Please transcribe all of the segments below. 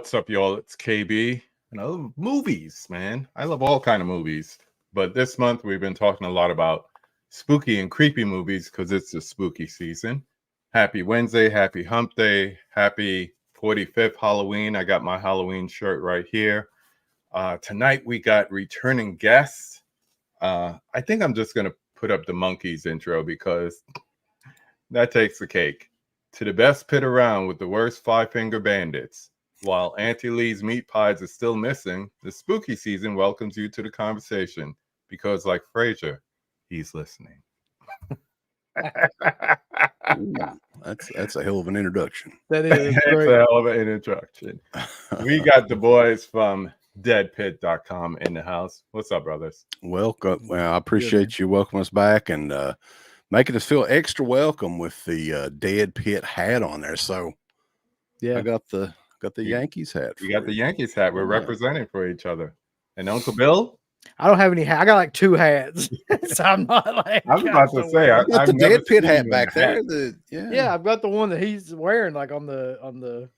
What's up, y'all? It's KB, and I love movies, man. I love all kind of movies. But this month we've been talking a lot about spooky and creepy movies because it's the spooky season. Happy Wednesday, happy Hump Day, happy 45th Halloween. I got my Halloween shirt right here. Tonight we got returning guests. I think I'm just gonna put up the Monkeys intro because that takes the cake. To the best pit around with the worst five-finger bandits. While Auntie Lee's meat pies are still missing, the spooky season welcomes you to the conversation because, like Frasier, he's listening. Ooh, that's a hell of an introduction. That is It's great. a hell of an introduction. We got the boys from deadpit.com in the house. What's up, brothers? Welcome. Well, I appreciate you welcoming us back and making us feel extra welcome with the Dead Pit hat on there. So Yeah, I got the Yankees hat. We got the Yankees hat. We're Yeah. representing for each other. And Uncle Bill? I don't have any hat. I got like two hats, so I'm not like. I was about to say, I got I've the never Dead Pit seen you hat in back a hat. there. Yeah, I've got the one that he's wearing, like on the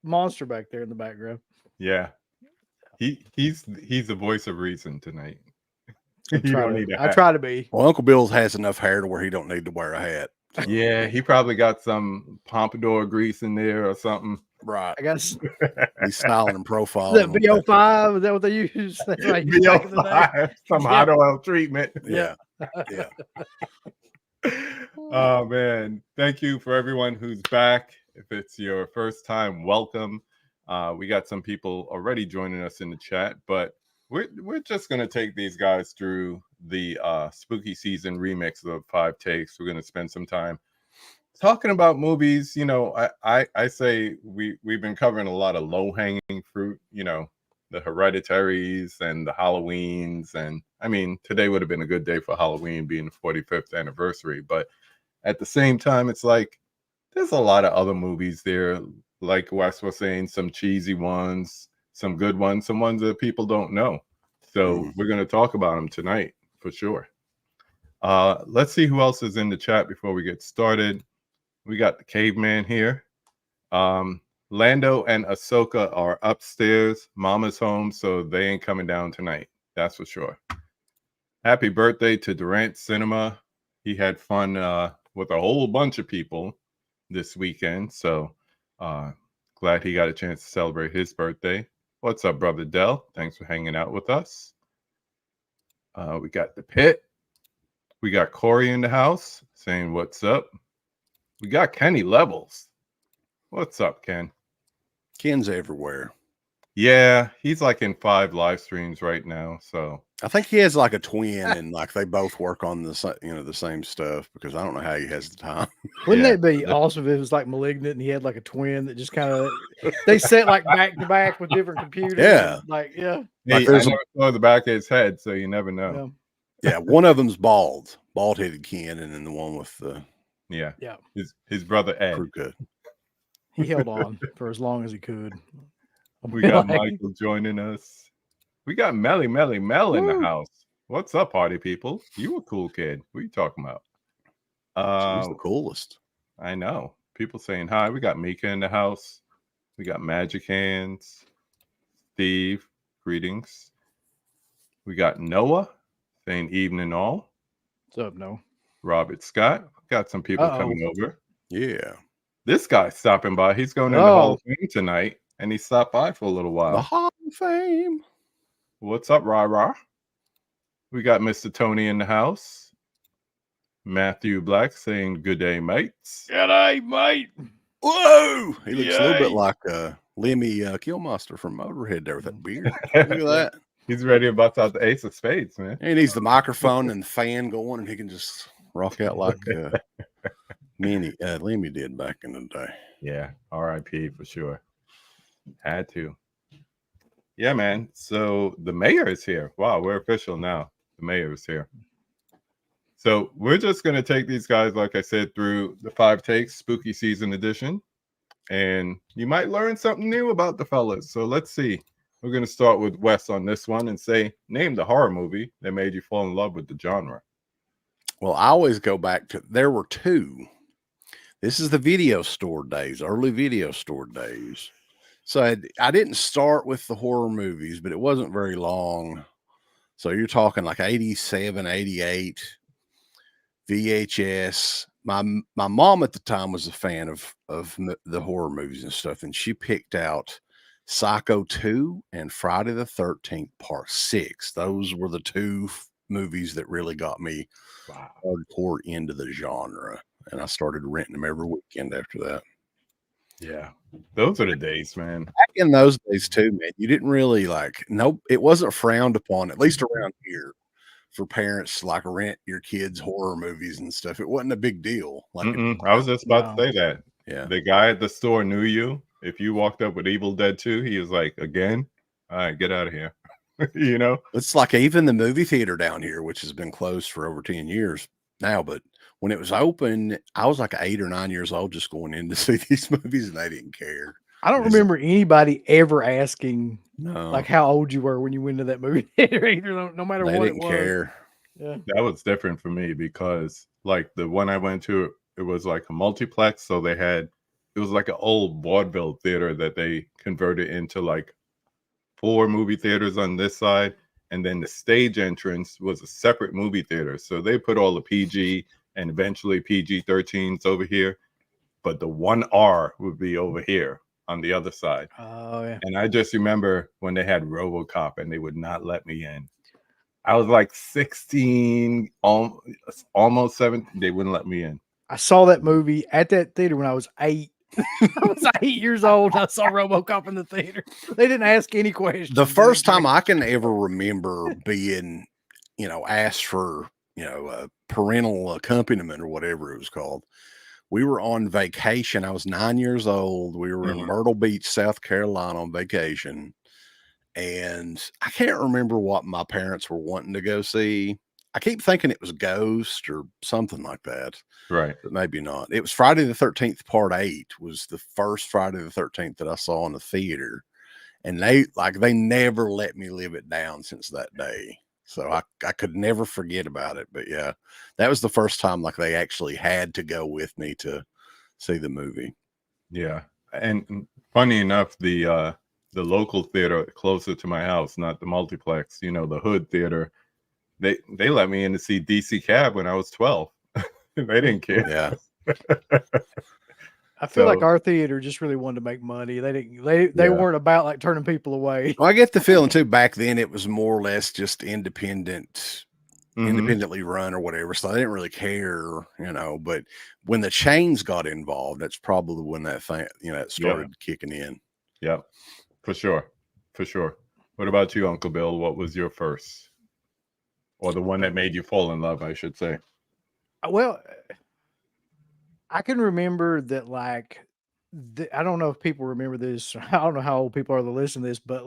monster back there in the background. Yeah. He's the voice of reason tonight. I You don't need a I hat. try to be. Well, Uncle Bill's has enough hair to where he don't need to wear a hat. Yeah, he probably got some pompadour grease in there or something. Right. I guess He's styling and the profiling. VO5 is that what they use? That's what they used back in the day. VO5, some hot oil treatment. Yeah. Oh man, thank you for everyone who's back. If it's your first time, welcome. We got some people already joining us in the chat, but we're just gonna take these guys through the spooky season remix of 5 takes. We're gonna spend some time talking about movies. You know, I say we've been covering a lot of low-hanging fruit, you know, the Hereditaries and the Halloweens, and I mean today would have been a good day for Halloween being the 45th anniversary, but at the same time it's like there's a lot of other movies there, like Wes was saying, some cheesy ones, some good ones, some ones that people don't know. So we're going to talk about them tonight for sure. Let's see who else is in the chat before we get started. We got the caveman here. Lando and Ahsoka are upstairs. Mama's home, so they ain't coming down tonight. That's for sure. Happy birthday to Durant Cinema. He had fun with a whole bunch of people this weekend, so glad he got a chance to celebrate his birthday. What's up, brother Dell? Thanks for hanging out with us. We got the pit. We got Corey in the house saying what's up. We got Kenny Levels. What's up, Ken? Ken's everywhere. Yeah, he's like in 5 live streams right now. So I think he has like a twin, and like they both work on the same stuff, because I don't know how he has the time. Wouldn't Yeah. that be awesome if it was like Malignant and he had like a twin that just kind of they set like back to back with different computers? Yeah. and, like yeah. hey, Like I there's never saw the back of his head, so you never know. Yeah, one of them's bald-headed Ken, and then the one with the Yeah. Yeah. His brother Ed. crew cut. He held on for as long as he could. We got Like, Michael joining us. We got Melly Mel in the house. What's up, party people? You a cool kid. What are you talking about? She's the coolest. I know. People saying hi. We got Mika in the house. We got Magic Hands. Steve, greetings. We got Noah saying evening all. What's up, no? Robert Scott. Got some people coming over. Yeah. This guy's stopping by. He's going in the Hall of Fame tonight, and he stopped by for a little The while. Hall of Fame. What's up, Rah? We got Mr. Tony in the house. Matthew Black saying good day, mates. G'day, mate. Whoa! He looks a little bit Yay. like Lemmy Killmonster from Motorhead there with that beard. Look at that. He's ready to bust out the ace of spades, man. He needs the microphone and the fan going, and he can just rock out like Lemmy did back in the day. Yeah, R.I.P. for sure. Had to. Yeah, man. So the mayor is here. Wow, we're official now. The mayor is here. So we're just going to take these guys, like I said, through the 5 takes, spooky season edition. And you might learn something new about the fellas. So let's see. We're going to start with Wes on this one and say, name the horror movie that made you fall in love with the genre. Well, I always go back to, there were 2. This is the video store days, early video store days. So I didn't start with the horror movies, but it wasn't very long. So you're talking like 87, 88, VHS. My mom at the time was a fan of the horror movies and stuff, and she picked out Psycho 2 and Friday the 13th Part 6. Those were the two movies that really got me Wow. hardcore into the genre, and I started renting them every weekend after that. Yeah. Those are the days, man. Back in those days too, man, you didn't really it wasn't frowned upon, at least around here, for parents to rent your kids horror movies and stuff. It wasn't a big deal. I was just about to say that. Yeah. The guy at the store knew you. If you walked up with Evil Dead 2, he was like, again? All right, get out of here. You know? It's like even the movie theater down here, which has been closed for over 10 years now, but when it was open, I was like 8 or 9 years old just going in to see these movies, and they didn't care. I don't remember anybody ever asking No, like how old you were when you went to that movie theater either, no matter they what didn't it was. care. Yeah. That was different for me because like the one I went to, it was like a multiplex. So it was like an old vaudeville theater that they converted into like 4 movie theaters on this side. And then the stage entrance was a separate movie theater. So they put all the PG and eventually PG-13s over here. But the 1R would be over here on the other side. Oh yeah. And I just remember when they had RoboCop and they would not let me in. I was like 16, almost 17. They wouldn't let me in. I saw that movie at that theater when I was 8. I was 8 years old. I saw RoboCop in the theater. They didn't ask any questions. The first time I can ever remember being, asked for, parental accompaniment or whatever it was called. We were on vacation. I was 9 years old. We were in Myrtle Beach, South Carolina on vacation. And I can't remember what my parents were wanting to go see. I keep thinking it was Ghost or something like that. Right. But maybe not. It was Friday the 13th Part 8 was the first Friday the 13th that I saw in the theater. And they never let me live it down since that day. So I could never forget about it. But yeah, that was the first time they actually had to go with me to see the movie. Yeah. And funny enough, the local theater closer to my house, not the multiplex, the Hood Theater, they let me in to see DC Cab when I was 12. They didn't care. Yeah. I feel like our theater just really wanted to make money. They weren't about turning people away. Well, I get the feeling too, back then it was more or less just independently run or whatever. So I didn't really care, but when the chains got involved, that's probably when that thing, it started kicking in. Yeah, for sure. For sure. What about you, Uncle Bill? What was your first? Or the one that made you fall in love, I should say. Well, I can remember that I don't know if people remember this. I don't know how old people are that listen to this, but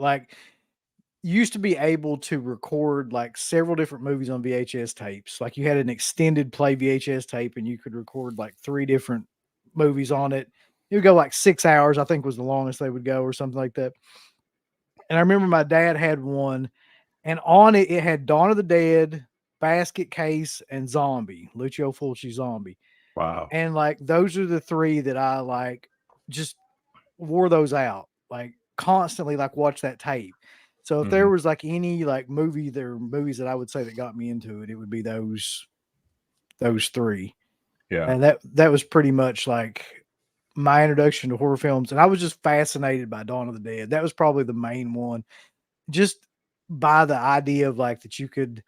you used to be able to record several different movies on VHS tapes. You had an extended play VHS tape and you could record 3 different movies on it. It would go 6 hours, I think was the longest they would go or something like that. And I remember my dad had one, and on it had Dawn of the Dead, Basket Case, and Zombie, Lucio Fulci Zombie. Wow. And those are the 3 that I just wore those out, constantly watch that tape. So if there was any movies that I would say that got me into it, it would be those 3. Yeah. And that was pretty much my introduction to horror films. And I was just fascinated by Dawn of the Dead. That was probably the main one, just by the idea of that you could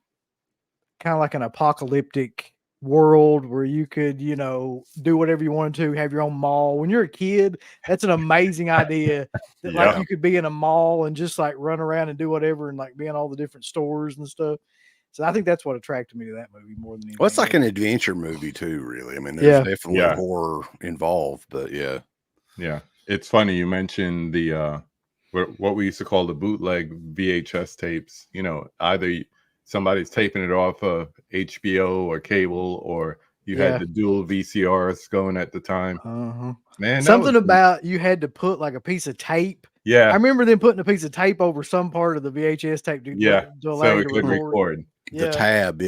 kind of an apocalyptic world where you could, do whatever you wanted to, have your own mall. When you're a kid, that's an amazing idea that you could be in a mall and just run around and do whatever and be in all the different stores and stuff. So I think that's what attracted me to that movie more than anything. Well, it's like an adventure movie too, really. I mean, there's definitely horror involved, but yeah. It's funny you mentioned the what we used to call the bootleg VHS tapes. Either somebody's taping it off of HBO or cable, or you had the dual VCRs going at the time. Man, something about you had to put a piece of tape. Yeah, I remember them putting a piece of tape over some part of the VHS tape to allow so you it to could record. The tab,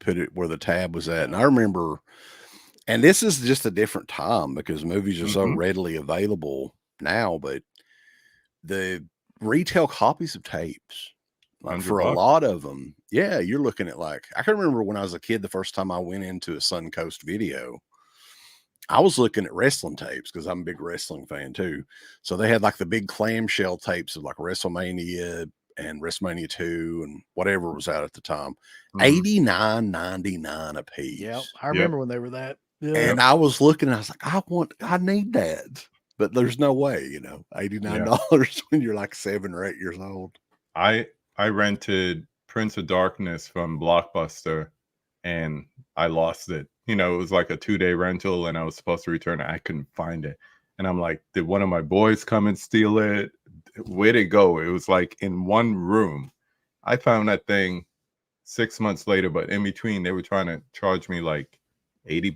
put it where the tab was at. And I remember, and this is just a different time because movies are so readily available now, but the retail copies of tapes, like for a $100. lot of them, yeah, you're looking at like, I can remember when I was a kid, the first time I went into a Suncoast Video, I was looking at wrestling tapes because I'm a big wrestling fan too. So they had like the big clamshell tapes of like WrestleMania and WrestleMania 2 and whatever was out at the time. Mhm. $89.99 a piece. Yep, I remember when they were that. Yeah. And I was looking, and I was like, I need that. But there's no way, you know, $89 when you're like 7 or 8 years old. I rented Prince of Darkness from Blockbuster, and I lost it. You know, it was like a 2-day rental, and I was supposed to return it. I couldn't find it, and I'm like, did one of my boys come and steal it? Where'd it go? It was like in one room. I found that thing 6 months later, but in between, they were trying to charge me like $80,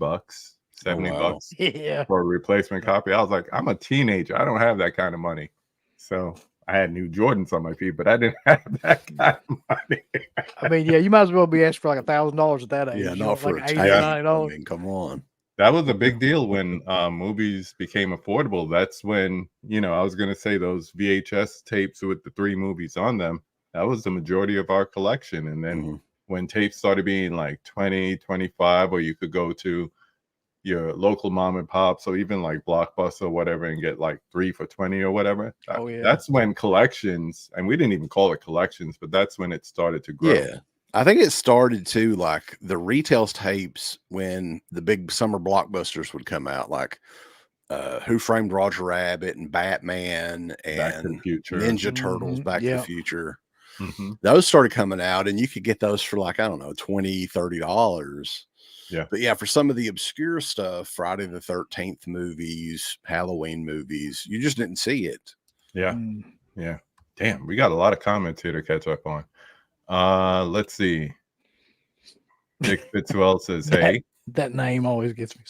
$70 Yeah. for a replacement copy. I was like, I'm a teenager. I don't have that kind of money. So I had new Jordans on my feet, but I didn't have that kind of money. I mean, yeah, you might as well be asking for like $1,000 at that age. Yeah, you know, not for like a tape. $89. I mean, come on. That was a big deal when movies became affordable. That's when, you know, I was going to say those VHS tapes with the 3 movies on them, that was the majority of our collection. And then when tapes started being like 20, 25, or you could go to your local mom and pop, so even like Blockbuster or whatever, and get like 3 for $20 or whatever. That's when collections, and we didn't even call it collections, but that's when it started to grow. Yeah. I think it started too, like the retail tapes when the big summer blockbusters would come out, like Who Framed Roger Rabbit and Batman Back to the and Future. Ninja Turtles, Back to the Future. Those started coming out, and you could get those for like, I don't know, $20, $30. Yeah. But yeah, for some of the obscure stuff, Friday the 13th movies, Halloween movies, you just didn't see it. Yeah. Yeah. Damn, we got a lot of comments here to catch up on. Let's see. Nick Fitzwell says, hey. That name always gets me.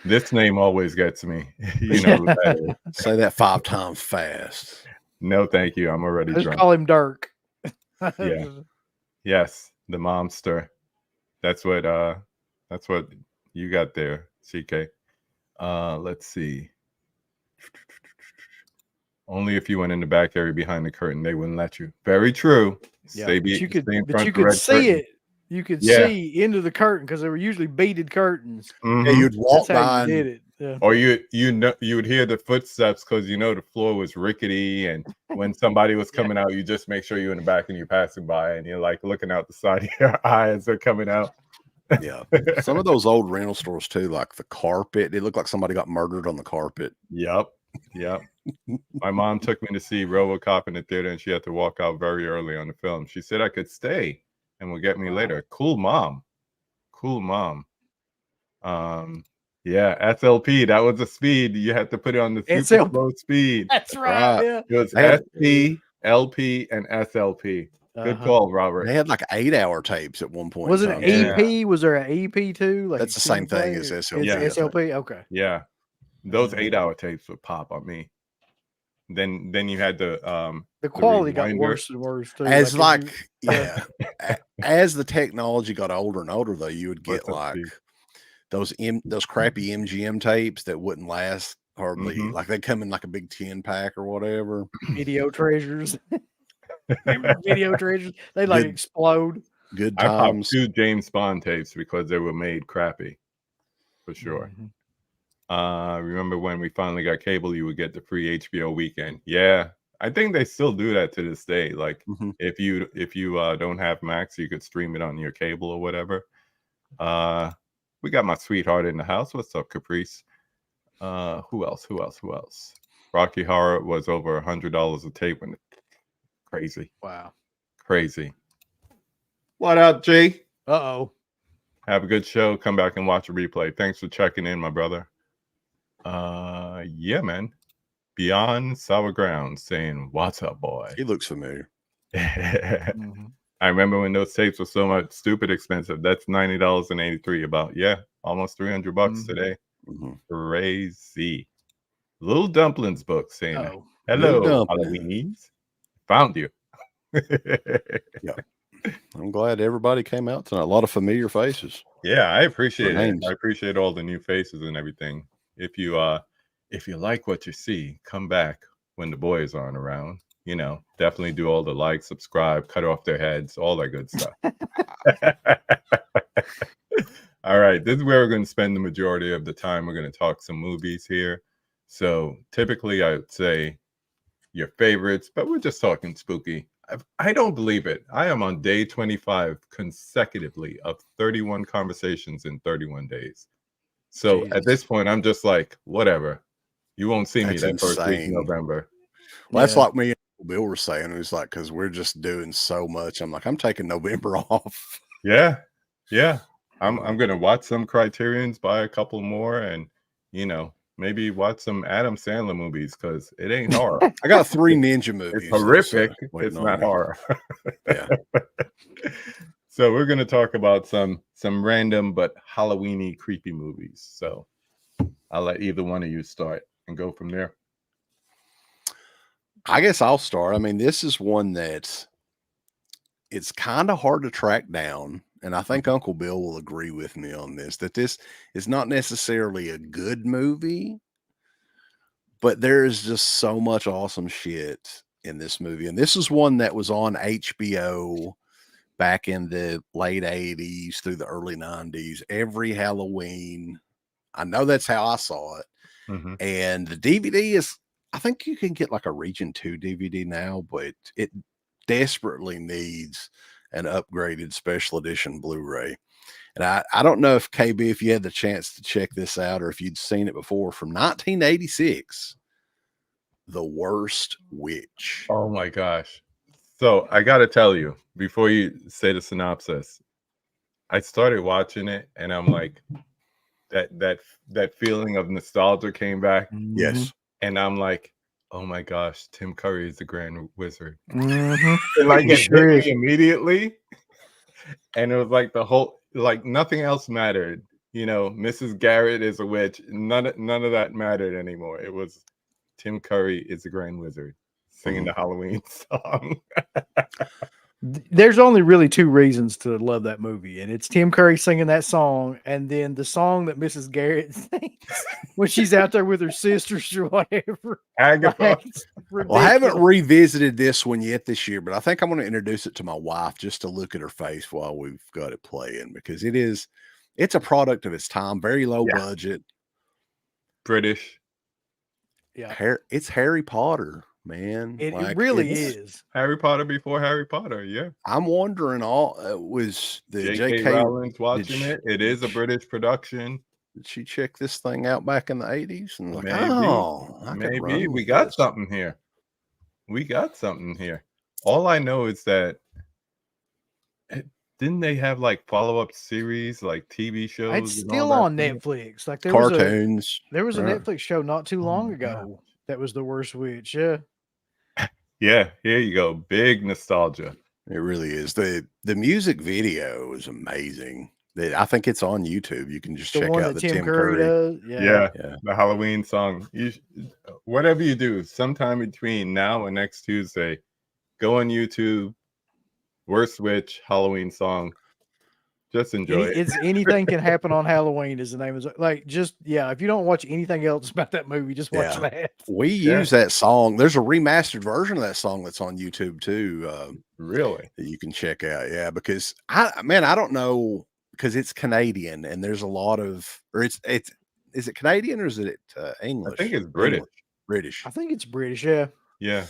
This name always gets me. You know who that is. Say that 5 times fast. No, thank you. I'm already Just drunk. call him Dirk. Yeah. Yes, the momster. That's what you got there, CK. Let's see. Only if you went in the back area behind the curtain, they wouldn't let you. Very true. Yeah, But you could see it. You could see into the curtain because they were usually beaded curtains. Yeah, you'd walk by. You did it. Yeah. Or you would hear the footsteps because you know the floor was rickety, and when somebody was coming out, you just make sure you're in the back and you're passing by, and you're like looking out the side of your eyes they're coming out. Yeah, some of those old rental stores too, like the carpet, it looked like somebody got murdered on the carpet. Yep. My mom took me to see RoboCop in the theater, and she had to walk out very early on the film. She said I could stay and will get me later. Cool mom. Yeah, SLP. That was the speed. You had to put it on the super slow speed. That's right. Yeah. It was SP, LP, and SLP. Good call, Robert. They had like 8-hour tapes at one point. Was it an EP? Yeah. Was there an EP too? Like that's the same thing as SLP. Yeah. SLP. Okay. Yeah, those 8-hour tapes would pop on me. Then you had the quality got worse and worse too. As as the technology got older and older, though, you would get like those crappy MGM tapes that wouldn't last hardly. Like they come in like a big 10-pack or whatever. Video treasures. Video treasures. They like explode. Good times. I popped 2 James Bond tapes because they were made crappy, for sure. Remember when we finally got cable, you would get the free HBO weekend. Yeah, I think they still do that to this day. Like if you don't have Max, you could stream it on your cable or whatever. We got my sweetheart in the house. What's up, Caprice? Who else? Rocky Horror was over $100 a tape. When crazy. Wow. Crazy. What up, G? Uh-oh. Have a good show. Come back and watch a replay. Thanks for checking in, my brother. Yeah, man. Beyond Sour Ground saying, what's up, boy? He looks familiar. I remember when those tapes were so much stupid expensive. That's $90.83 about, almost $300 today. Crazy. Little Dumplings book saying, hello, Halloweenies. Found you. Yeah. I'm glad everybody came out tonight. A lot of familiar faces. Yeah, I appreciate it. I appreciate all the new faces and everything. If you like what you see, come back when the boys aren't around. You know, definitely do all the like, subscribe, cut off their heads, all that good stuff. All right, this is where we're going to spend the majority of the time. We're going to talk some movies here. So typically I would say your favorites, but we're just talking spooky. I don't believe it. I am on day 25 consecutively of 31 conversations in 31 days. So at this point, I'm just like, whatever. You won't see me that first week in November. Well, that's like me and Bill were saying. It was like, because we're just doing so much. I'm like, I'm taking November off. Yeah. I'm gonna watch some Criterions, buy a couple more, and maybe watch some Adam Sandler movies because it ain't horror. I got 3 ninja movies. It's horrific. It's not horror. Yeah. So we're gonna talk about some random but Halloweeny creepy movies. So I'll let either one of you start and go from there. I guess I'll start. I mean, this is one that it's kind of hard to track down. And I think Uncle Bill will agree with me on this, that this is not necessarily a good movie, but there is just so much awesome shit in this movie. And this is one that was on HBO back in the late 80s through the early 90s, every Halloween. I know that's how I saw it. Mm-hmm. And the DVD is, I think you can get like a Region 2 DVD now, but it desperately needs an upgraded special edition Blu-ray. And I don't know if KB, if you had the chance to check this out or if you'd seen it before, from 1986, The Worst Witch. Oh my gosh. So I got to tell you, before you say the synopsis, I started watching it and I'm like, that feeling of nostalgia came back. Yes. And I'm like, oh my gosh, Tim Curry is the Grand Wizard. Mm-hmm. And like it hit me immediately. And it was like the whole, like nothing else mattered. You know, Mrs. Garrett is a witch. None of that mattered anymore. It was Tim Curry is the Grand Wizard singing the Halloween song. There's only really 2 reasons to love that movie, and it's Tim Curry singing that song, and then the song that Mrs. Garrett sings when she's out there with her sisters or whatever. Agatha. Well, I haven't revisited this one yet this year, but I think I'm going to introduce it to my wife just to look at her face while we've got it playing, because it's a product of its time, very low budget. British. Yeah. It's Harry Potter. Man, it really is Harry Potter before Harry Potter. Yeah, I'm wondering. Was the J.K. Rowling's watching it? It is a British production. Did she check this thing out back in the 80s? And maybe we got something here. We got something here. All I know is that didn't they have like follow-up series, like TV shows? It's still on Netflix. Like there cartoons. There was a Netflix show not too long ago that was The Worst Witch. Yeah. Yeah, here you go. Big nostalgia. It really is. The music video is amazing. I think it's on YouTube. You can just check out the Tim Curry. Does. Yeah, the Halloween song. Whatever you do, sometime between now and next Tuesday, go on YouTube. Worst Witch Halloween song. Just enjoy it. It's Anything Can Happen on Halloween is the name of it. Like, just, if you don't watch anything else about that movie, just watch that. We use that song. There's a remastered version of that song that's on YouTube too. Really? That you can check out. Yeah, because I don't know, because it's Canadian and there's a lot of, or is it Canadian or is it English? I think it's British. British. I think it's British. Yeah. Yeah.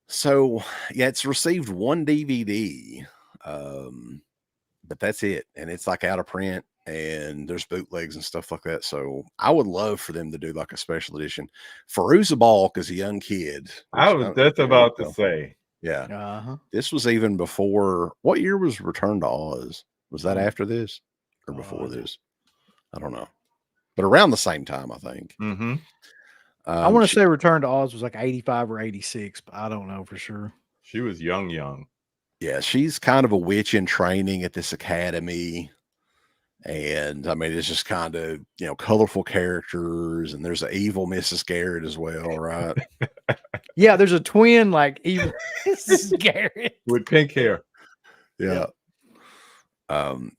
So it's received 1 DVD. But that's it. And it's like out of print and there's bootlegs and stuff like that. So I would love for them to do like a special edition. Fairuza Balk as a young kid. I was just about to say. Yeah. This was even before. What year was Return to Oz? Was that after this or before this? I don't know. But around the same time, I think. Mm-hmm. I want to say Return to Oz was like 85 or 86, but I don't know for sure. She was young. Yeah, she's kind of a witch in training at this academy. And I mean, it's just kind of, colorful characters. And there's an evil Mrs. Garrett as well, right? Yeah, there's a twin, like evil Mrs. Garrett. With pink hair. Yeah.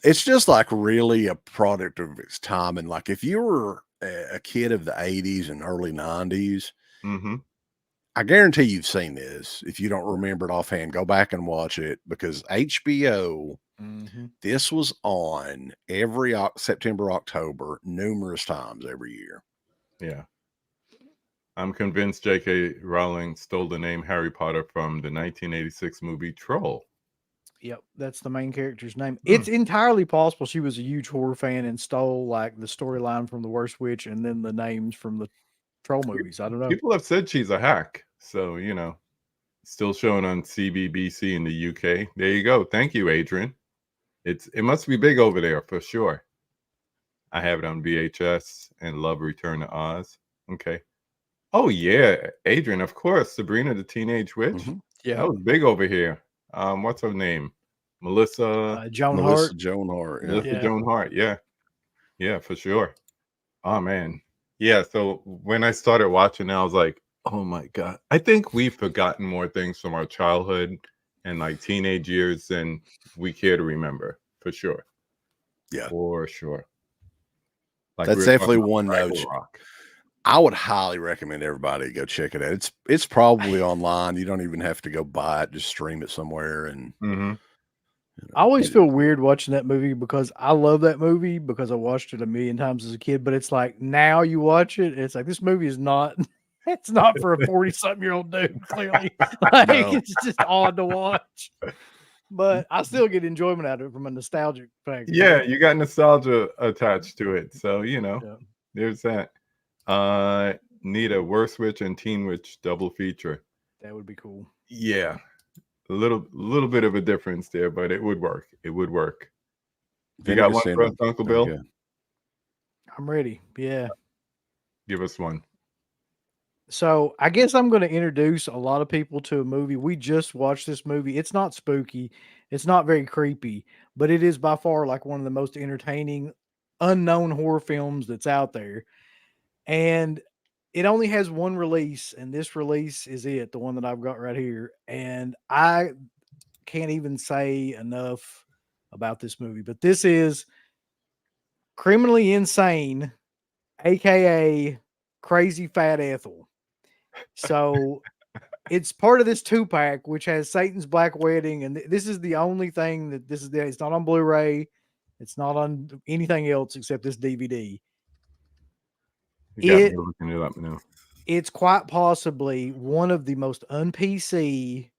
It's just like really a product of its time. And like if you were a kid of the 80s and early 90s, I guarantee you've seen this. If you don't remember it offhand, go back and watch it because HBO, this was on every September, October, numerous times every year. Yeah. I'm convinced J.K. Rowling stole the name Harry Potter from the 1986 movie Troll. Yep, that's the main character's name. It's entirely possible she was a huge horror fan and stole like the storyline from The Worst Witch and then the names from the Troll movies. I don't know. People have said she's a hack, so still showing on CBBC in the UK. There you go. Thank you, Adrian. It must be big over there for sure. I have it on VHS and love Return to Oz. Okay. Oh yeah, Adrian, of course. Sabrina the Teenage Witch. Yeah, that was big over here. What's her name? Melissa Joan Hart. Joan Hart. Yeah. Melissa Joan Hart. Yeah, for sure. Oh man. Yeah. So when I started watching, I was like, oh my god. I think we've forgotten more things from our childhood and like teenage years than we care to remember. For sure. Yeah, for sure. Like that's definitely one note. Rock. I would highly recommend everybody go check it out. It's probably online. You don't even have to go buy it; just stream it somewhere. And I always feel weird watching that movie because I love that movie because I watched it a million times as a kid. But it's like now you watch it, it's like this movie is not. It's not for a 40-something-year-old dude. Clearly, like it's just odd to watch. But I still get enjoyment out of it from a nostalgic factor. Yeah, you got nostalgia attached to it, so there's that. Need a Worst Witch and Teen Witch double feature. That would be cool. Yeah, a little bit of a difference there, but it would work. It would work. You got one for us, Uncle Bill? Yeah. I'm ready. Yeah. Give us one. So I guess I'm going to introduce a lot of people to a movie. We just watched this movie. It's not spooky. It's not very creepy, but it is by far like one of the most entertaining unknown horror films that's out there. And it only has one release, and this release is it, the one that I've got right here. And I can't even say enough about this movie, but this is Criminally Insane, aka Crazy Fat Ethel. So it's part of this 2-pack, which has Satan's Black Wedding, and this is the only thing that this is there. It's not on Blu-ray. It's not on anything else except this DVD. You got me looking it up now. It's quite possibly one of the most un-PC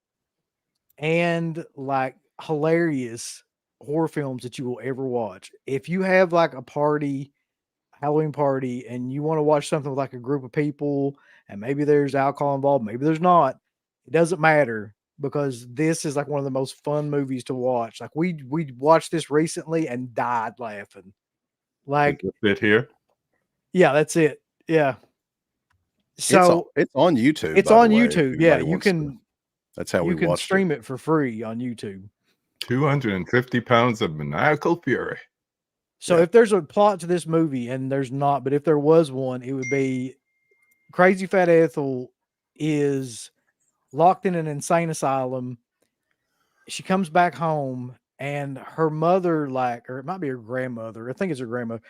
and like hilarious horror films that you will ever watch. If you have like a party, Halloween party, and you want to watch something with like a group of people, and maybe there's alcohol involved, maybe there's not, it doesn't matter because this is like one of the most fun movies to watch. Like we watched this recently and died laughing. Like it here. Yeah, that's it. Yeah. So it's on YouTube. It's on YouTube. Yeah, you can. That's how we can stream it for free on YouTube. 250 pounds of maniacal fury. So if there's a plot to this movie, and there's not, but if there was one, it would be Crazy Fat Ethel is locked in an insane asylum. She comes back home, and her mother, or it might be her grandmother, I think it's her grandmother,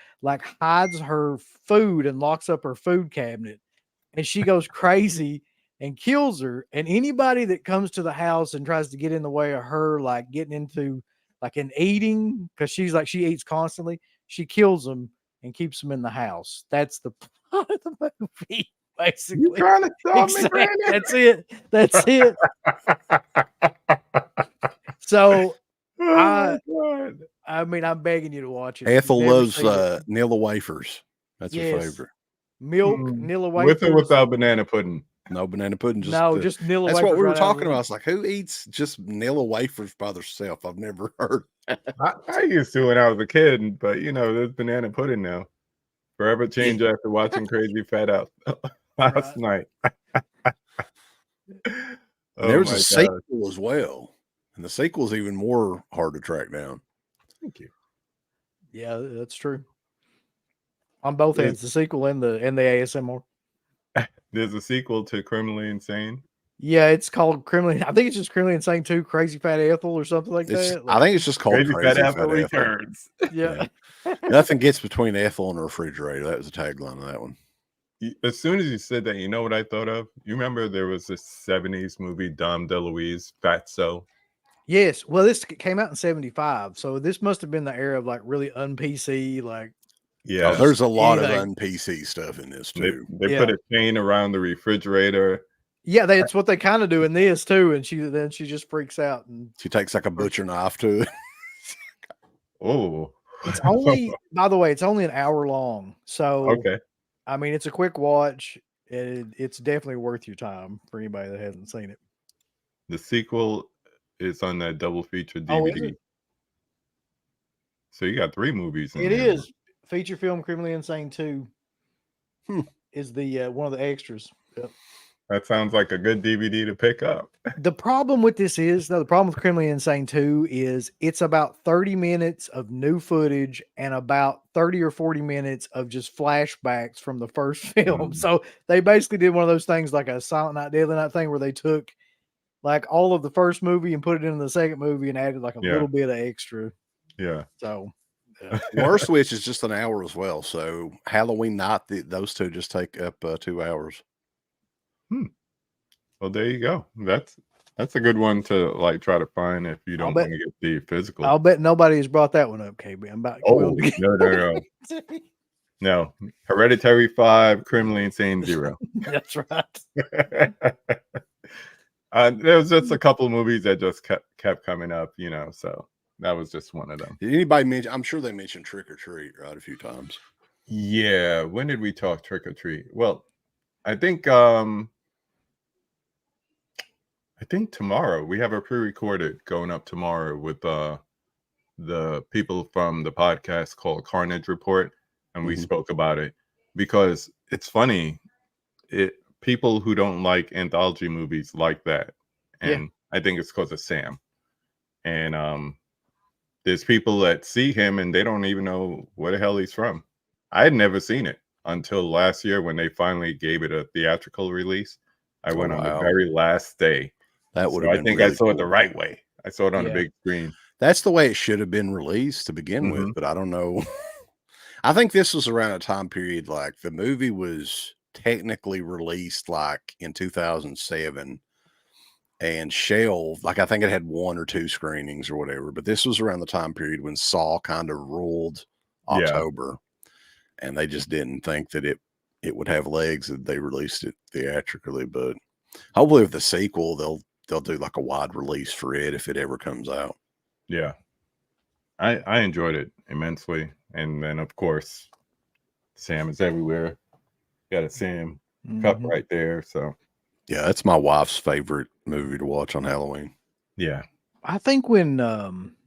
hides her food and locks up her food cabinet. And she goes crazy and kills her. And anybody that comes to the house and tries to get in the way of her, getting into an eating, because she eats constantly, she kills them and keeps them in the house. That's the plot of the movie, basically. You trying to tell me, Brandon? That's it. That's it. So I mean, I'm begging you to watch it. Ethel loves Nilla wafers. That's her favorite. Milk, Nilla wafers. With or without banana pudding? No banana pudding. Just Nilla that's wafers. That's what we were talking about. It's like, who eats just Nilla wafers by themselves? I've never heard. I used to when I was a kid, but there's banana pudding now. Forever change after watching Crazy Fat Out last night. There was a sequel as well. And the sequel is even more hard to track down. Thank you. Yeah, that's true. On both ends, the sequel and the ASMR. There's a sequel to Criminally Insane. Yeah, it's called Criminally. I think it's just Criminally Insane 2, Crazy Fat Ethel or something like that. I think it's just called Crazy Fat Ethel Returns. Yeah. Nothing gets between Ethel and a refrigerator. That was the tagline of that one. as soon as you said that, you know what I thought of? You remember there was this 70s movie, Dom DeLuise, Fatso? Yes. Well, this came out in 75. So this must have been the era of like really un-PC, like Oh, Yeah. there's a lot of anything. un-PC stuff in this They, too. they Yeah. put a chain around the refrigerator. Yeah, that's what they kind of do in this too. And she just freaks out. And She takes like a butcher knife to it. Oh. it's only, by the way, it's only an hour long. So Okay. I mean, it's a quick watch. It's definitely worth your time for anybody that hasn't seen it. The sequel is on that double feature Oh, is DVD. it? So you got 3 movies in It there. is. Feature film Criminally Insane 2 is the one of the extras. Yep. That sounds like a good DVD to pick up. The problem with this is, the problem with Criminally Insane 2 is it's about 30 minutes of new footage and about 30 or 40 minutes of just flashbacks from the first film. Mm. So they basically did one of those things like a Silent Night, Deadly Night thing where they took like all of the first movie and put it into the second movie and added like a Yeah. little bit of extra. Yeah. So Worst Witch is just an hour as well. So Halloween night, those two just take up 2 hours. Well, there you go. That's a good one to like try to find if you don't want to get the physical. I'll bet nobody has brought that one up, KB. I'm about no. No. Hereditary 5, Criminally Insane 0. That's right. There was just a couple of movies that just kept coming up, so that was just one of them. Did anybody mention? I'm sure they mentioned Trick or Treat right a few times. Yeah. When did we talk Trick or Treat? Well, I think tomorrow we have a pre-recorded going up tomorrow with the people from the podcast called Carnage Report, and we spoke about it because it's funny. People who don't like anthology movies like that, and I think it's because of Sam. And there's people that see him and they don't even know where the hell he's from. I had never seen it until last year when they finally gave it a theatrical release. I went on the very last day. That would So have I been think really I saw it cool. the right way. I saw it on the big screen. That's the way it should have been released to begin with, but I don't know. I think this was around a time period like the movie was technically released like in 2007 and shelved. Like I think it had 1 or 2 screenings or whatever, but this was around the time period when Saw kind of ruled October, and they just didn't think that it would have legs that they released it theatrically. But hopefully with the sequel, they'll do like a wide release for it if it ever comes out. Yeah. I enjoyed it immensely. And then of course, Sam is everywhere. Got a Sam cup right there. So yeah, that's my wife's favorite movie to watch on Halloween. Yeah. I think when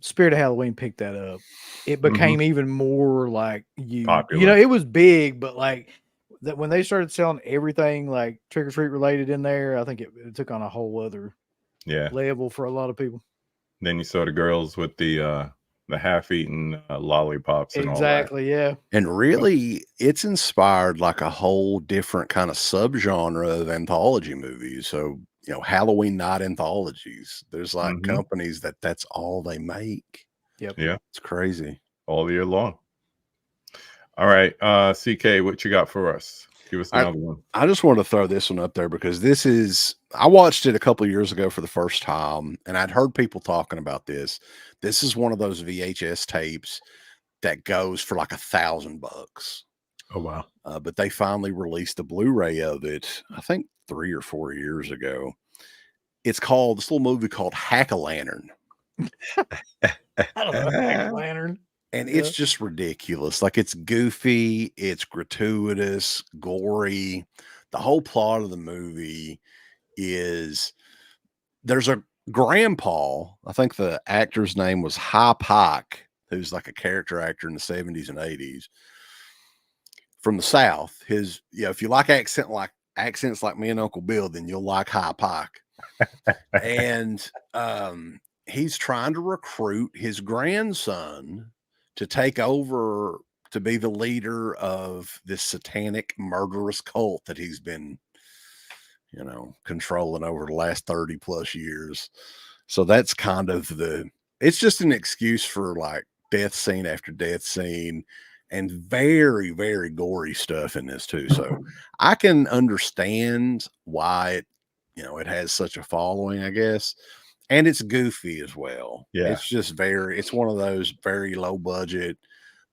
Spirit of Halloween picked that up, it became even more like popular. it was big, but like that when they started selling everything like trick or treat related in there, I think it took on a whole other level for a lot of people. Then you saw the girls with the half-eaten lollipops and all that. Exactly, yeah. And really, it's inspired like a whole different kind of subgenre of anthology movies. So, Halloween night anthologies. There's like companies that's all they make. Yep. Yeah. It's crazy. All year long. All right. CK, what you got for us? Give us another one. I just wanted to throw this one up there because I watched it a couple of years ago for the first time, and I'd heard people talking about this. This is one of those VHS tapes that goes for like $1,000. Oh, wow. But they finally released a Blu-ray of it, I think 3 or 4 years ago. It's called this little movie called Hacka Lantern. I don't know, Hacka Lantern. And it's just ridiculous. Like it's goofy, it's gratuitous, gory. The whole plot of the movie is there's a grandpa. I think the actor's name was High Pike, who's like a character actor in the 70s and 80s from the South. If you like accents like me and Uncle Bill, then you'll like High Pike. And he's trying to recruit his grandson to take over to be the leader of this satanic murderous cult that he's been, controlling over the last 30 plus years. So that's kind of it's just an excuse for like death scene after death scene. and very, very gory stuff in this too. So I can understand why it, it has such a following, I guess. And it's goofy as well. Yeah. It's just it's one of those very low budget,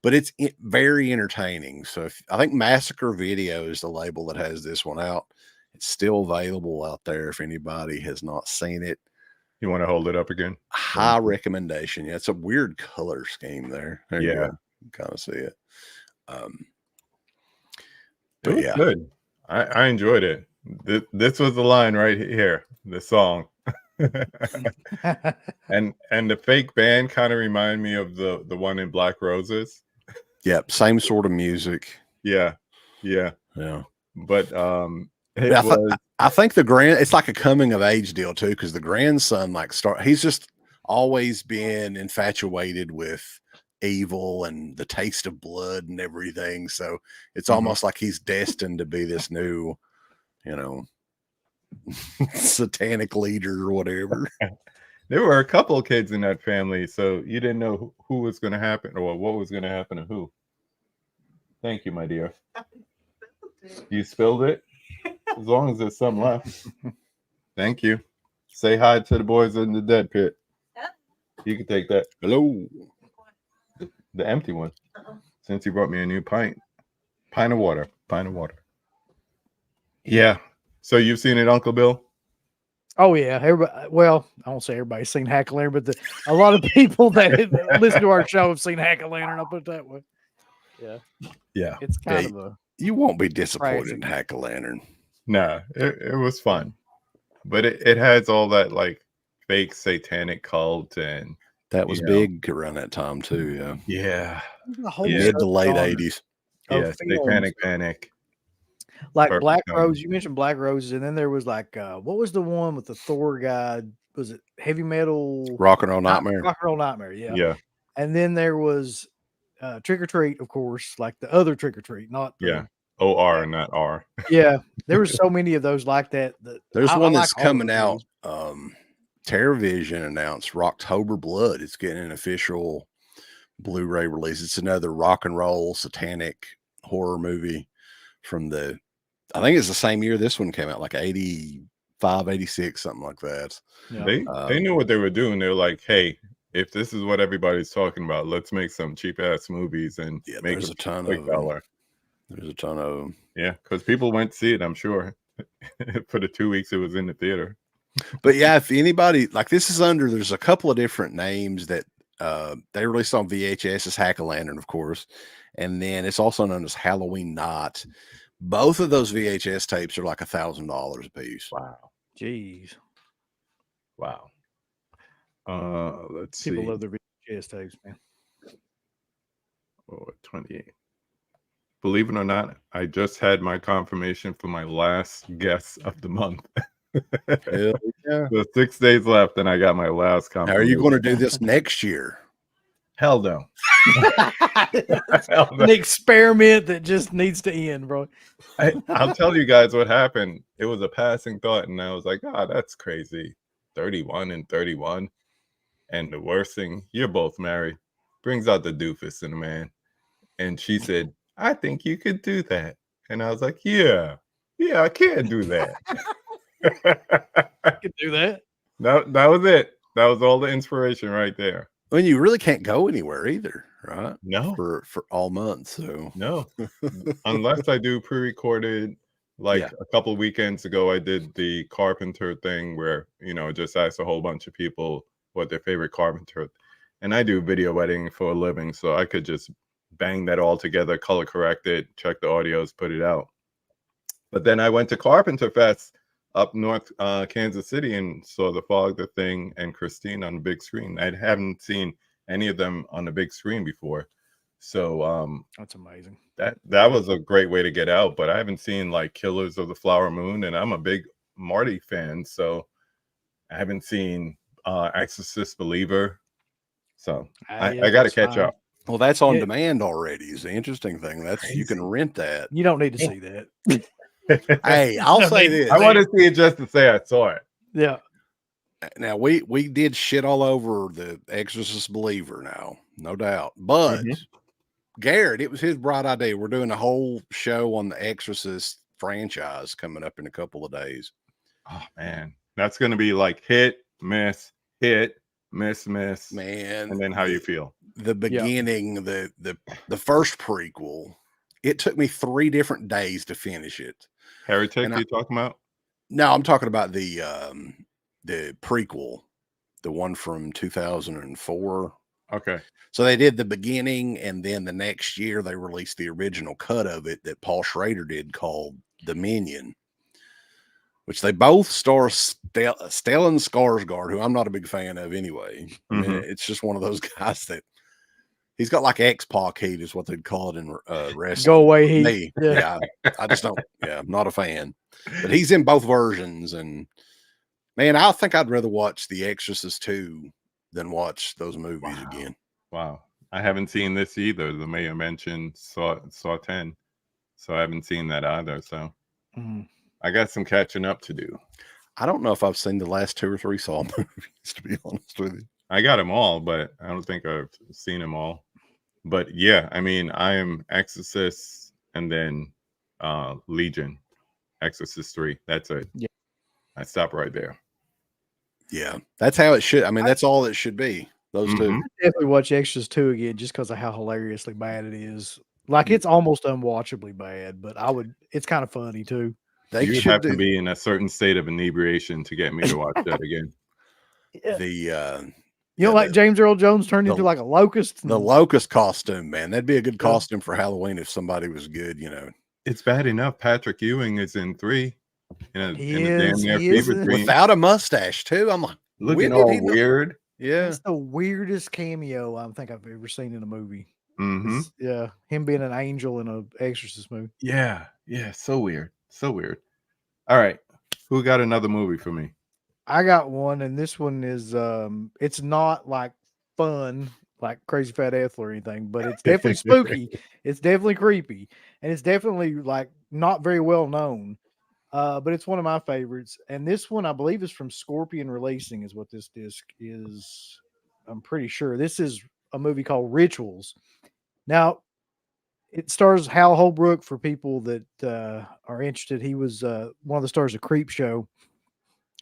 but it's very entertaining. So I think Massacre Video is the label that has this one out. It's still available out there if anybody has not seen it. You want to hold it up again? High recommendation. Yeah, it's a weird color scheme there. There you go. Kind of see it. It was good. I enjoyed it. This was the line right here, the song. and the fake band kind of reminded me of the one in Black Roses. Yep, same sort of music. Yeah. But I think it's like a coming of age deal too, because the grandson he's just always been infatuated with evil and the taste of blood and everything. So it's almost like he's destined to be this new, satanic leader or whatever. There were a couple of kids in that family, so you didn't know who was going to happen or what was going to happen to who. Thank you, my dear. You spilled it? As long as there's some left. Thank you. Say hi to the boys in the dead pit. You can take that. Hello. The empty one. Since you brought me a new pint. Pint of water. Yeah. So you've seen it, Uncle Bill? Oh yeah, everybody. Well, I won't say everybody's seen Hacka Lantern, but a lot of people that listen to our show have seen Hacka Lantern. I'll put it that way. Yeah, it's kind of a. You won't be disappointed in Hacka Lantern. Nah, it was fun, but it has all that like fake satanic cult, and that was big around that time too. Yeah. Mid to late 80s. Yeah, Satanic Panic. Like Perfect Black Rose, you mentioned Black Roses, and then there was like what was the one with the Thor guy? Was it Heavy Metal? Rock and Roll Nightmare. Rock and Roll Nightmare, yeah. And then there was Trick or Treat, of course, like the other Trick or Treat, not OR, not R. Yeah, there were so many of those like that. There's one that's coming out. TerraVision announced Rocktober Blood. It's getting an official Blu-ray release. It's another rock and roll satanic horror movie from I think it's the same year this one came out, like 85, 86, something like that. Yeah. They knew what they were doing. They're like, hey, if this is what everybody's talking about, let's make some cheap ass movies and make a ton of them. There's a ton of them. Yeah, because people went to see it, I'm sure. For the 2 weeks it was in the theater. But yeah, if anybody there's a couple of different names that they released on VHS as Hacka Lantern, of course, and then it's also known as Halloween Night. Both of those VHS tapes are like $1,000 a piece. Wow. Jeez. Wow. Let's People see. love the VHS tapes, man. 28. Believe it or not, I just had my confirmation for my last guess of the month. Hell yeah. So 6 days left, and I got my last confirmation. How are you going to do this next year? Hell no. An experiment that just needs to end, bro. I'll tell you guys what happened. It was a passing thought, and I was like, that's crazy. 31 and 31. And the worst thing, you're both married. Brings out the doofus in a man. And she said, I think you could do that. And I was like, yeah, I can do that. I could do that. That was it. That was all the inspiration right there. I mean, you really can't go anywhere either, right? No. For all month. So no. Unless I do pre-recorded, a couple of weekends ago, I did the Carpenter thing where, just asked a whole bunch of people what their favorite Carpenter. And I do video editing for a living, so I could just bang that all together, color correct it, check the audios, put it out. But then I went to Carpenter Fest up north Kansas City and saw The Fog, The Thing, and Christine on the big screen. I haven't seen any of them on the big screen before. So that's amazing. That was a great way to get out. But I haven't seen like Killers of the Flower Moon, and I'm a big Marty fan, so I haven't seen Exorcist Believer. So I got to catch up. Well, that's on demand already. Is the interesting thing. You can rent that. You don't need to see that. Hey, I'll say this. I want to see it just to say I saw it. Yeah. Now we did shit all over the Exorcist Believer now, no doubt. But Garrett, it was his bright idea. We're doing a whole show on the Exorcist franchise coming up in a couple of days. Oh man, that's gonna be like hit, miss, miss, man. and then how you feel. The beginning, the first prequel, it took me 3 different days to finish it. Heretic, you talking about? No, I'm talking about the prequel, the one from 2004. Okay. So they did the beginning, and then the next year they released the original cut of it that Paul Schrader did called Dominion, which they both star Stellan Skarsgård, who I'm not a big fan of anyway. I mean, it's just one of those guys that he's got like X-Pac heat is what they'd call it in wrestling. Go away heat. Yeah, I just don't. Yeah, I'm not a fan. But he's in both versions, and man, I think I'd rather watch The Exorcist 2 than watch those movies again. Wow, I haven't seen this either. The mayor mentioned Saw 10, so I haven't seen that either. So I got some catching up to do. I don't know if I've seen the last 2 or 3 Saw movies, to be honest with you. I got them all, but I don't think I've seen them all. But yeah, I mean, I am Exorcist and then Legion, Exorcist 3. That's it. Yeah. I stop right there. Yeah, that's how it should. I mean, that's all it should be. Those 2. I definitely watch Extras 2 again just because of how hilariously bad it is. Like, it's almost unwatchably bad, but it's kind of funny too. You have to be in a certain state of inebriation to get me to watch that again. Like James Earl Jones turned into like a locust. The locust costume, man. That'd be a good costume for Halloween if somebody was good, you know. It's bad enough Patrick Ewing is in 3. Without a mustache, too. I'm like, looking all weird. Yeah. It's the weirdest cameo I think I've ever seen in a movie. Mm-hmm. Yeah. Him being an angel in an Exorcist movie. Yeah. Yeah. So weird. So weird. All right. Who got another movie for me? I got one, and this one is it's not like fun like Crazy Fat Ethel or anything, but it's definitely spooky. It's definitely creepy, and it's definitely like not very well known. But it's one of my favorites, and this one I believe is from Scorpion Releasing is what this disc is. I'm pretty sure this is a movie called Rituals. Now, it stars Hal Holbrook for people that are interested. He was one of the stars of Creep Show.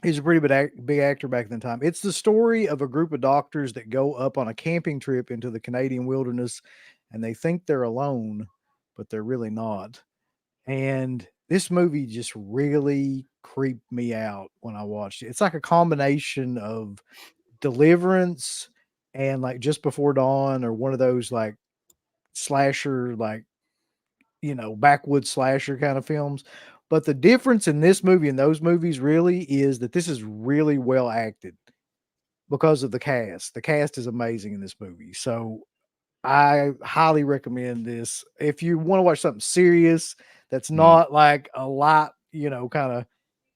He's a pretty big actor back in the time. It's the story of a group of doctors that go up on a camping trip into the Canadian wilderness, and they think they're alone, but they're really not. And this movie just really creeped me out when I watched it. It's like a combination of Deliverance and like Just Before Dawn, or one of those like slasher, like, backwoods slasher kind of films. But the difference in this movie and those movies really is that this is really well acted because of the cast. The cast is amazing in this movie. So I highly recommend this. If you want to watch something serious, that's not like a lot, kind of,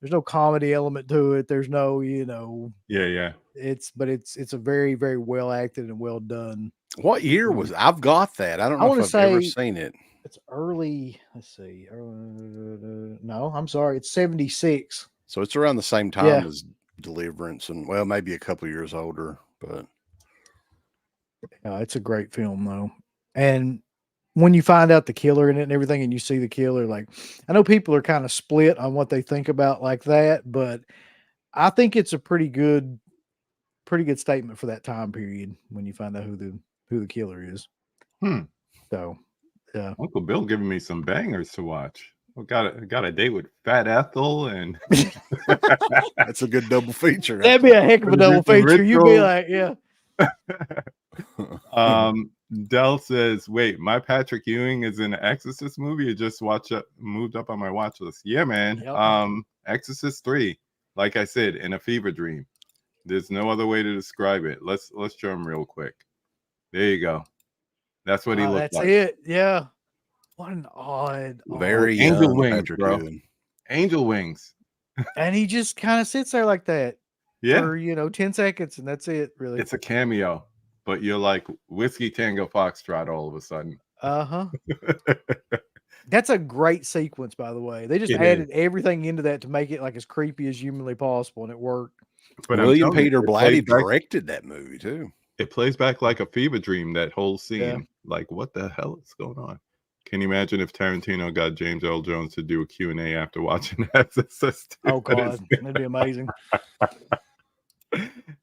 there's no comedy element to it. There's no, Yeah. It's a very, very well acted and well done. What year was it? I've got that. I don't know if I've ever seen it. It's early. Let's see. No, I'm sorry. It's 76. So it's around the same time as Deliverance, and well, maybe a couple years older, but it's a great film though. And when you find out the killer in it and everything, and you see the killer, like, I know people are kind of split on what they think about like that, but I think it's a pretty good statement for that time period when you find out who the killer is. So, yeah. Uncle Bill giving me some bangers to watch. We got a date with Fat Ethel, and that's a good double feature. That'd be a heck of a double feature. You'd be like, yeah. Dell says, "Wait, my Patrick Ewing is in an Exorcist movie. It just moved up on my watch list." Yeah, man. Yep. Exorcist 3. Like I said, in a fever dream. There's no other way to describe it. Let's show him real quick. There you go. That's what he looked like. That's it. Yeah. What an odd, very angel wings, Patrick bro. Ewing. Angel wings. And he just kind of sits there like that. Yeah. For 10 seconds, and that's it. Really. It's a cameo, but you're like Whiskey Tango Foxtrot all of a sudden. That's a great sequence, by the way. They just added everything into that to make it like as creepy as humanly possible, and it worked. But William Peter Blatty directed that movie too. it plays back like a fever dream, that whole scene. Yeah. Like, what the hell is going on? Can you imagine if Tarantino got James Earl Jones to do a Q&A after watching Exorcist? Oh God, that'd be amazing.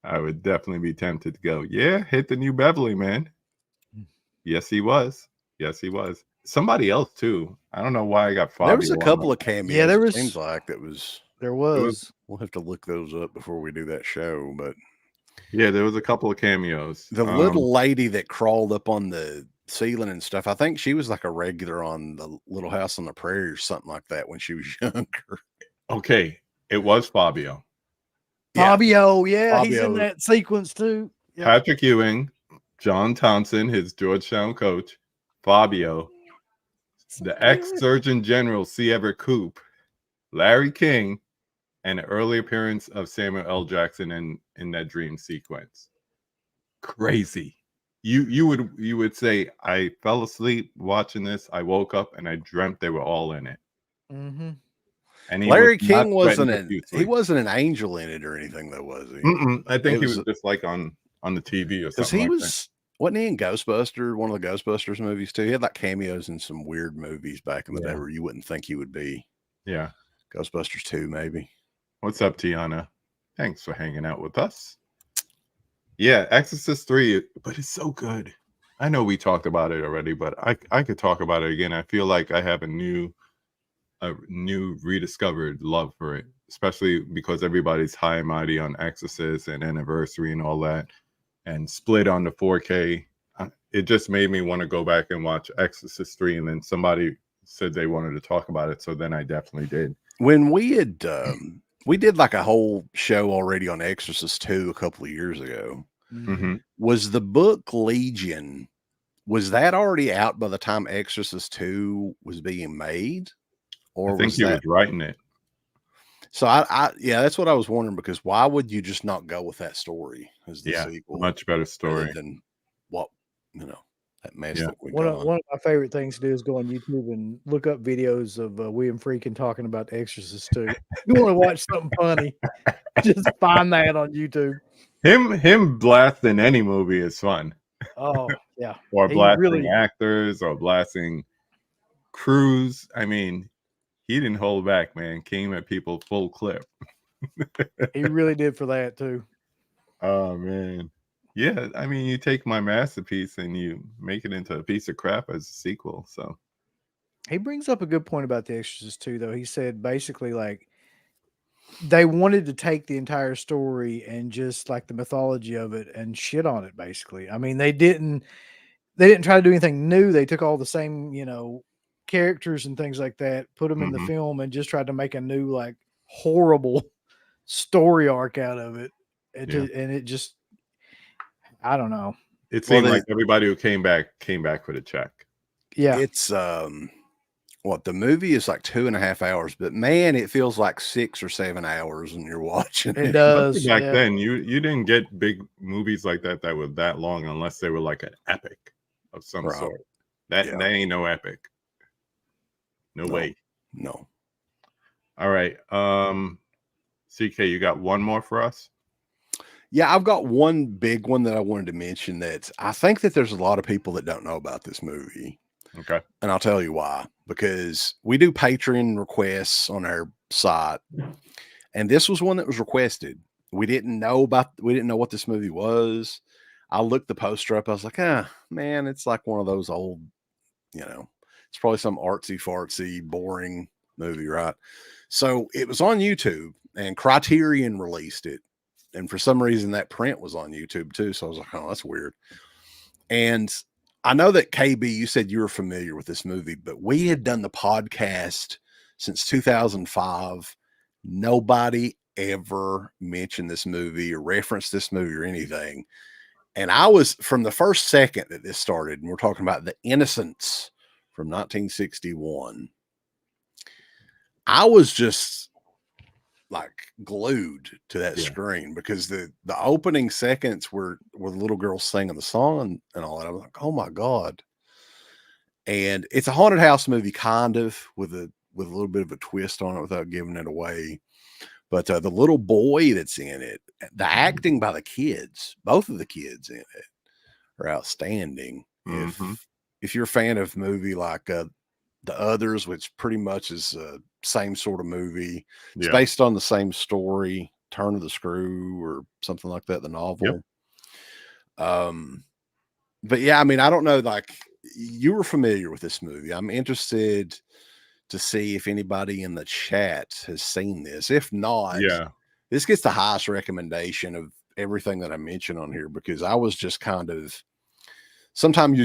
I would definitely be tempted to go, yeah, hit the New Beverly, man. Yes, he was. Yes, he was. Somebody else too. I don't know why I got Fabio. There was a couple of cameos. Yeah, there it was- seems like that was. There was. We'll have to look those up before we do that show. But yeah, there was a couple of cameos. the little lady that crawled up on the ceiling and stuff, I think she was like a regular on the Little House on the Prairie or something like that when she was younger. Okay, it was Fabio. Fabio, yeah, he's in Fabio. that sequence too. Yep. Patrick Ewing, John Thompson, his Georgetown coach, Fabio, the ex-Surgeon General C. Everett Koop, Larry King, and an early appearance of Samuel L. Jackson in that dream sequence. Crazy. You would say, I fell asleep watching this, I woke up and I dreamt they were all in it. Mm-hmm. And Larry King wasn't profusely. he wasn't an angel in it or anything though, was he? I think It he was- was just like on the TV or Because something. he like was wasn't he in Ghostbuster, one of the Ghostbusters movies too? He had like cameos in some weird movies back in the day Yeah. where you wouldn't think he would be. that. Yeah. Ghostbusters 2, maybe. What's up, Tiana? Thanks for hanging out with us. Yeah, Exorcist 3, but it's so good. I know we talked about it already, but I could talk about it again. I feel like I have a new rediscovered love for it, especially because everybody's high and mighty on Exorcist and Anniversary and all that, and split on the 4K. It just made me want to go back and watch Exorcist 3, and then somebody said they wanted to talk about it, so then I definitely did. When we had we did like a whole show already on Exorcist 2 a couple of years ago. Mm-hmm. Was the book Legion, was that already out by the time Exorcist 2 was being made? Or I think was he that was writing it. so I yeah, that's what I was wondering, because why would you just not go with that story as the Yeah, sequel? much better rather story. than what that mess Yeah. that we One got. of my favorite things to do is go on YouTube and look up videos of William Friedkin talking about The Exorcist 2. You want to watch something funny, just find that on YouTube. Him blasting any movie is fun. Oh, yeah. Or He blasting really- actors or blasting crews. I mean, he didn't hold back, man. Came at people full clip. He really did for that too. Oh man. Yeah, I mean, you take my masterpiece and you make it into a piece of crap as a sequel. So He brings up a good point about The Exorcist 2, though. He said basically like they wanted to take the entire story and just like the mythology of it and shit on it, basically. I mean, they didn't try to do anything new. They took all the same, characters and things like that, put them in the Mhm. film, and just tried to make a new, like, horrible story arc out of it. And it just, I don't know. it Well, seemed like everybody who came back for the check. Yeah. It's what the movie is like 2.5 hours, but man, it feels like 6 or 7 hours when you're watching It it. does. Back yeah. then, you didn't get big movies like that were that long unless they were like an epic of some Right. sort. That ain't no epic. No way. No. All right. CK, you got one more for us? Yeah, I've got one big one that I wanted to mention that I think that there's a lot of people that don't know about this movie. Okay. And I'll tell you why. Because we do Patreon requests on our site. And this was one that was requested. We didn't know what this movie was. I looked the poster up. I was like, man, it's like one of those old, it's probably some artsy fartsy, boring movie, right? So it was on YouTube and Criterion released it. And for some reason that print was on YouTube too. So I was like, oh, that's weird. And I know that KB, you said you were familiar with this movie, but we had done the podcast since 2005. Nobody ever mentioned this movie or referenced this movie or anything. And I was, from the first second that this started, and we're talking about The Innocents from 1961, I was just like glued to that screen, because the opening seconds were the little girl singing the song and all that. I was like, oh my God. And it's a haunted house movie, kind of, with a little bit of a twist on it without giving it away. But the little boy that's in it, the acting by the kids, both of the kids in it, are outstanding. Mm-hmm. If you're a fan of movie like The Others, which pretty much is the same sort of movie, it's Yeah. based on the same story, Turn of the Screw or something like that, the novel. But yeah, I mean, I don't know, like, you were familiar with this movie. I'm interested to see if anybody in the chat has seen this. If not, Yeah. this gets the highest recommendation of everything that I mentioned on here, because I was just kind of, sometimes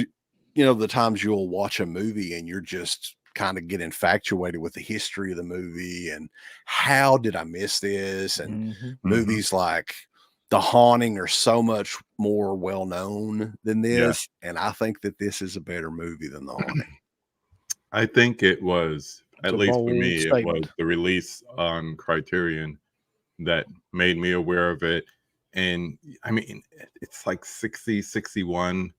you know, the times you'll watch a movie and you're just kind of get infatuated with the history of the movie and how did I miss this? And Mm-hmm. movies like The Haunting are so much more well known than Yeah. this. And I think that this is a better movie than The Haunting. I think it was, It's at a least for bold me, it was statement. the release on Criterion that made me aware of it. And I mean, it's like 60, 61.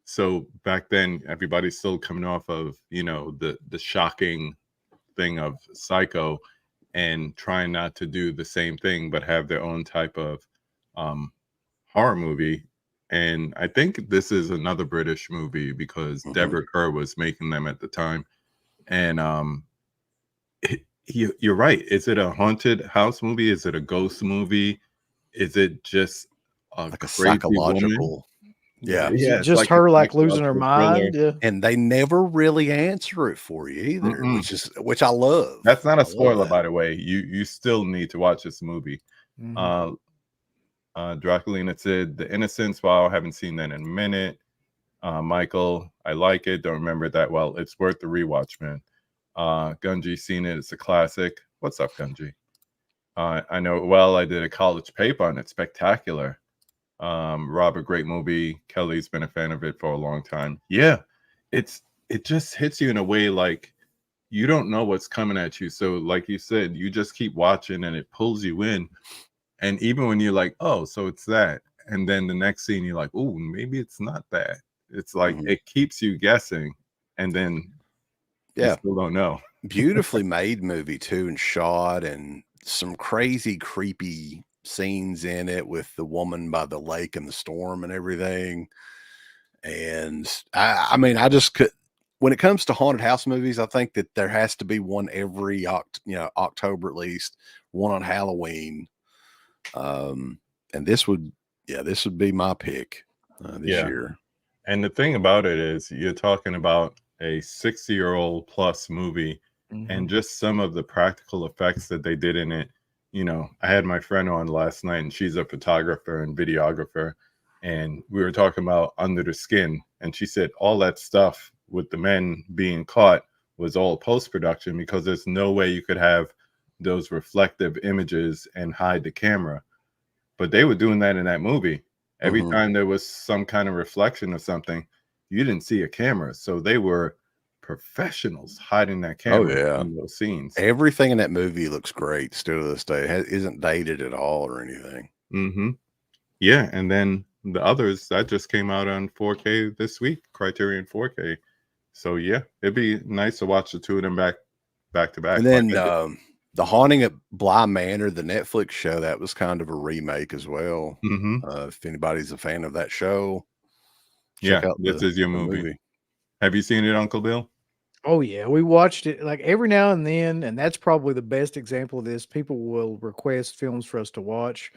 So back then, everybody's still coming off of, you know, the shocking thing of Psycho and trying not to do the same thing, but have their own type of um, horror movie. And I think this is another British movie because Deborah Kerr was making them at the time. And you're right. Is it a haunted house movie? Is it a ghost movie? Is it just a Like a crazy woman? psychological. Yeah. Is it Yeah, it's just like a her like losing her psychological thriller. mind? Yeah. And they never really answer it for you either, Mm-mm. which I love. That's not I a love spoiler, that. by the way. You still need to watch this movie. Mhm. Draculina said The Innocents. Wow, I haven't seen that in a minute. Michael, I like it. Don't remember it that well. It's worth the rewatch, man. Gunji seen it. It's a classic. What's up, Gunji? I know it well. I did a college paper on it. Spectacular. Robert, great movie. Kelly's been a fan of it for a long time. Yeah, it just hits you in a way like you don't know what's coming at you. So, like you said, you just keep watching and it pulls you in. And even when you're like, oh, so it's that, and then the next scene you're like, oh, maybe it's not that. It's like it keeps you guessing, and then you Yeah. still don't know. Beautifully made movie too, and shot, and some crazy creepy scenes in it with the woman by the lake and the storm and everything. And I mean, I just could, when it comes to haunted house movies, I think that there has to be one every October at least, one on Halloween. And this would be my pick this Yeah. year. And the thing about it is, you're talking about a 60-year-old plus movie, and just some of the practical effects that they did in it. You know, I had my friend on last night, and she's a photographer and videographer, and we were talking about Under the Skin, and she said all that stuff with the men being caught was all post-production because there's no way you could have those reflective images and hide the camera. But they were doing that in that movie. Every time there was some kind of reflection or something, you didn't see a camera. So they were professionals hiding that camera in those scenes. Everything in that movie looks great still to this day. It isn't dated at all or anything. Mm-hmm. Yeah, and then the others that just came out on 4K this week, Criterion 4K. So yeah, it'd be nice to watch the two of them back to back. And then The Haunting at Bly Manor, the Netflix show, that was kind of a remake as well. If anybody's a fan of that show, check out this is your the movie. Have you seen it, Uncle Bill? Oh yeah, we watched it like every now and then, and that's probably the best example of this. People will request films for us to watch,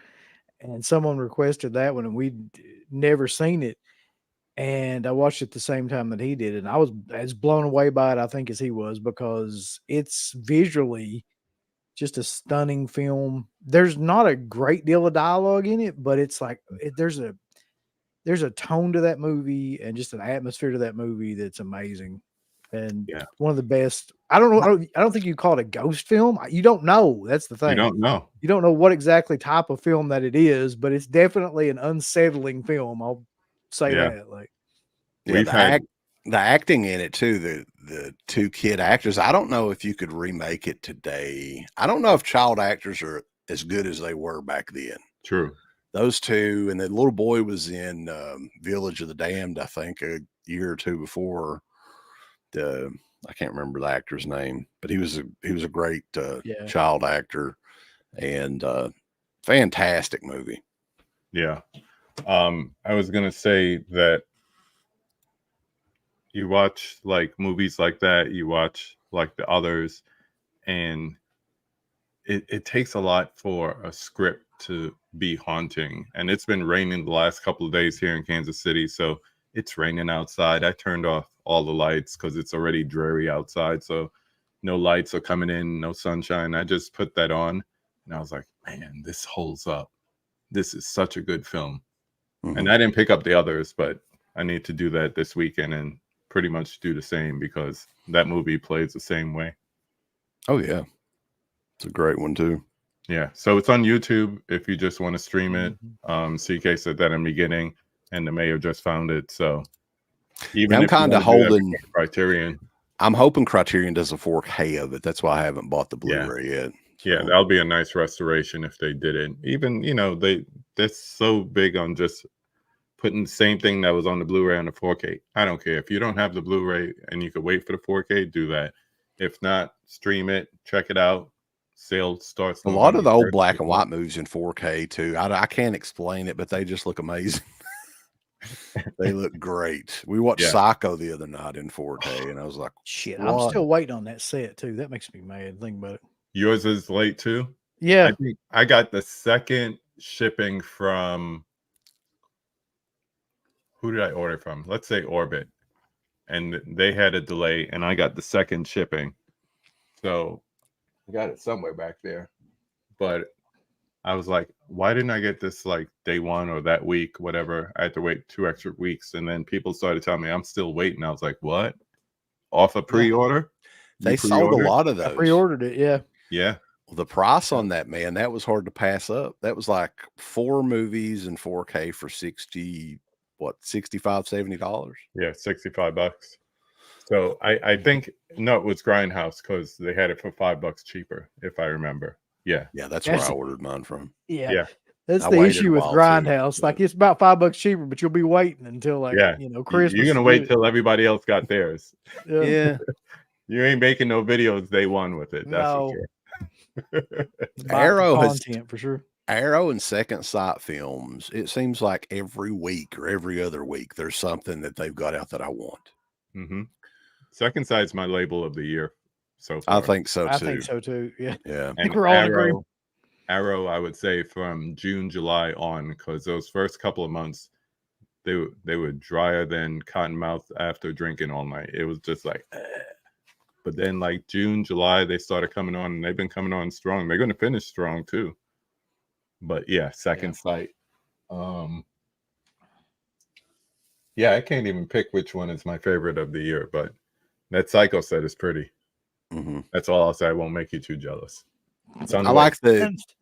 and someone requested that one, and we'd never seen it. And I watched it the same time that he did, and I was as blown away by it, I think, as he was, because it's visually just a stunning film. There's not a great deal of dialogue in it, but it's like there's a tone to that movie and just an atmosphere to that movie that's amazing. And Yeah. one of the best. I don't know. I don't think you call it a ghost film. You don't know. That's the thing. You don't know. You don't know what exactly type of film that it is, but it's definitely an unsettling film. I'll say that. Like, yeah, the acting in it too, the two kid actors. I don't know if you could remake it today. I don't know if child actors are as good as they were back then. True. Those two, and the little boy was in Village of the Damned, I think, a year or two before. I can't remember the actor's name, but he was a great child actor. and fantastic movie. Yeah. I was gonna say that you watch like movies like that, you watch like the others, and it takes a lot for a script to be haunting. And it's been raining the last couple of days here in Kansas City, so it's raining outside. I turned off all the lights because it's already dreary outside, so no lights are coming in, no sunshine. I just put that on, and I was like, man, this holds up. This is such a good film. And I didn't pick up the others, but I need to do that this weekend and pretty much do the same because that movie plays the same way. Oh yeah, it's a great one too. Yeah, so it's on YouTube if you just want to stream it. CK said that in the beginning, and the mayor just found it. So even I'm if you kind of wanna do that holding before Criterion, I'm hoping Criterion does a 4K of it. That's why I haven't bought the Yeah. Blu-ray yet. yeah, So, that'll be a nice restoration if they did it. Even they're so big on just putting the same thing that was on the Blu-ray on the 4K. I don't care if you don't have the Blu-ray and you could wait for the 4K, do that. If not, stream it, check it out. Sale starts. a lot of the old November black 1st. and white movies in 4K too. I can't explain it, but they just look amazing. They look great. We watched Yeah. Psycho the other night in 4K, and I was like, Shit, What? I'm still waiting on that set too. That makes me mad. Think about it. Yours is late too. Yeah, I think I got the second shipping from. Who did I order from? Let's say Orbit, and they had a delay, and I got the second shipping. So I got it somewhere back there, but I was like, why didn't I get this like day one or that week, whatever? I had to wait 2 extra weeks, and then people started telling me I'm still waiting. I was like, what? Off a pre-order? You they sold a pre-ordered? lot of I those. pre-ordered it. Yeah, Yeah, The price on that, man, that was hard to pass up. That was like 4 movies in 4K for $65, $70. yeah, $65. So I think no, it was Grindhouse because they had it for $5 cheaper, if I remember. Yeah, Yeah, that's That's where I it. ordered mine from. yeah. Yeah. That's I the waited a issue with while, too, Grindhouse. but- Like it's about $5 cheaper, but you'll be waiting until like Yeah. Christmas. You're gonna to wait do it. till everybody else got theirs. Yeah. You ain't making no videos day one with it. That's No. for sure. Buy Arrow for has- content for sure. Arrow and Second Sight films, it seems like every week or every other week there's something that they've got out that I want. Mm-hmm. Second Sight's my label of the year so far. I think so too. I think so too. Yeah. Yeah. I think we're all in agreement. Arrow, I would say from June, July on, because those first couple of months, they were drier than cottonmouth after drinking all night. It was just like, but then like June, July, they started coming on, and they've been coming on strong. They're going to finish strong too. But yeah, Second Sight. Yeah, I can't even pick which one is my favorite of the year, but that Psycho set is pretty. Mm-hmm. That's all I'll say. I won't make you too jealous. It's on I the way. like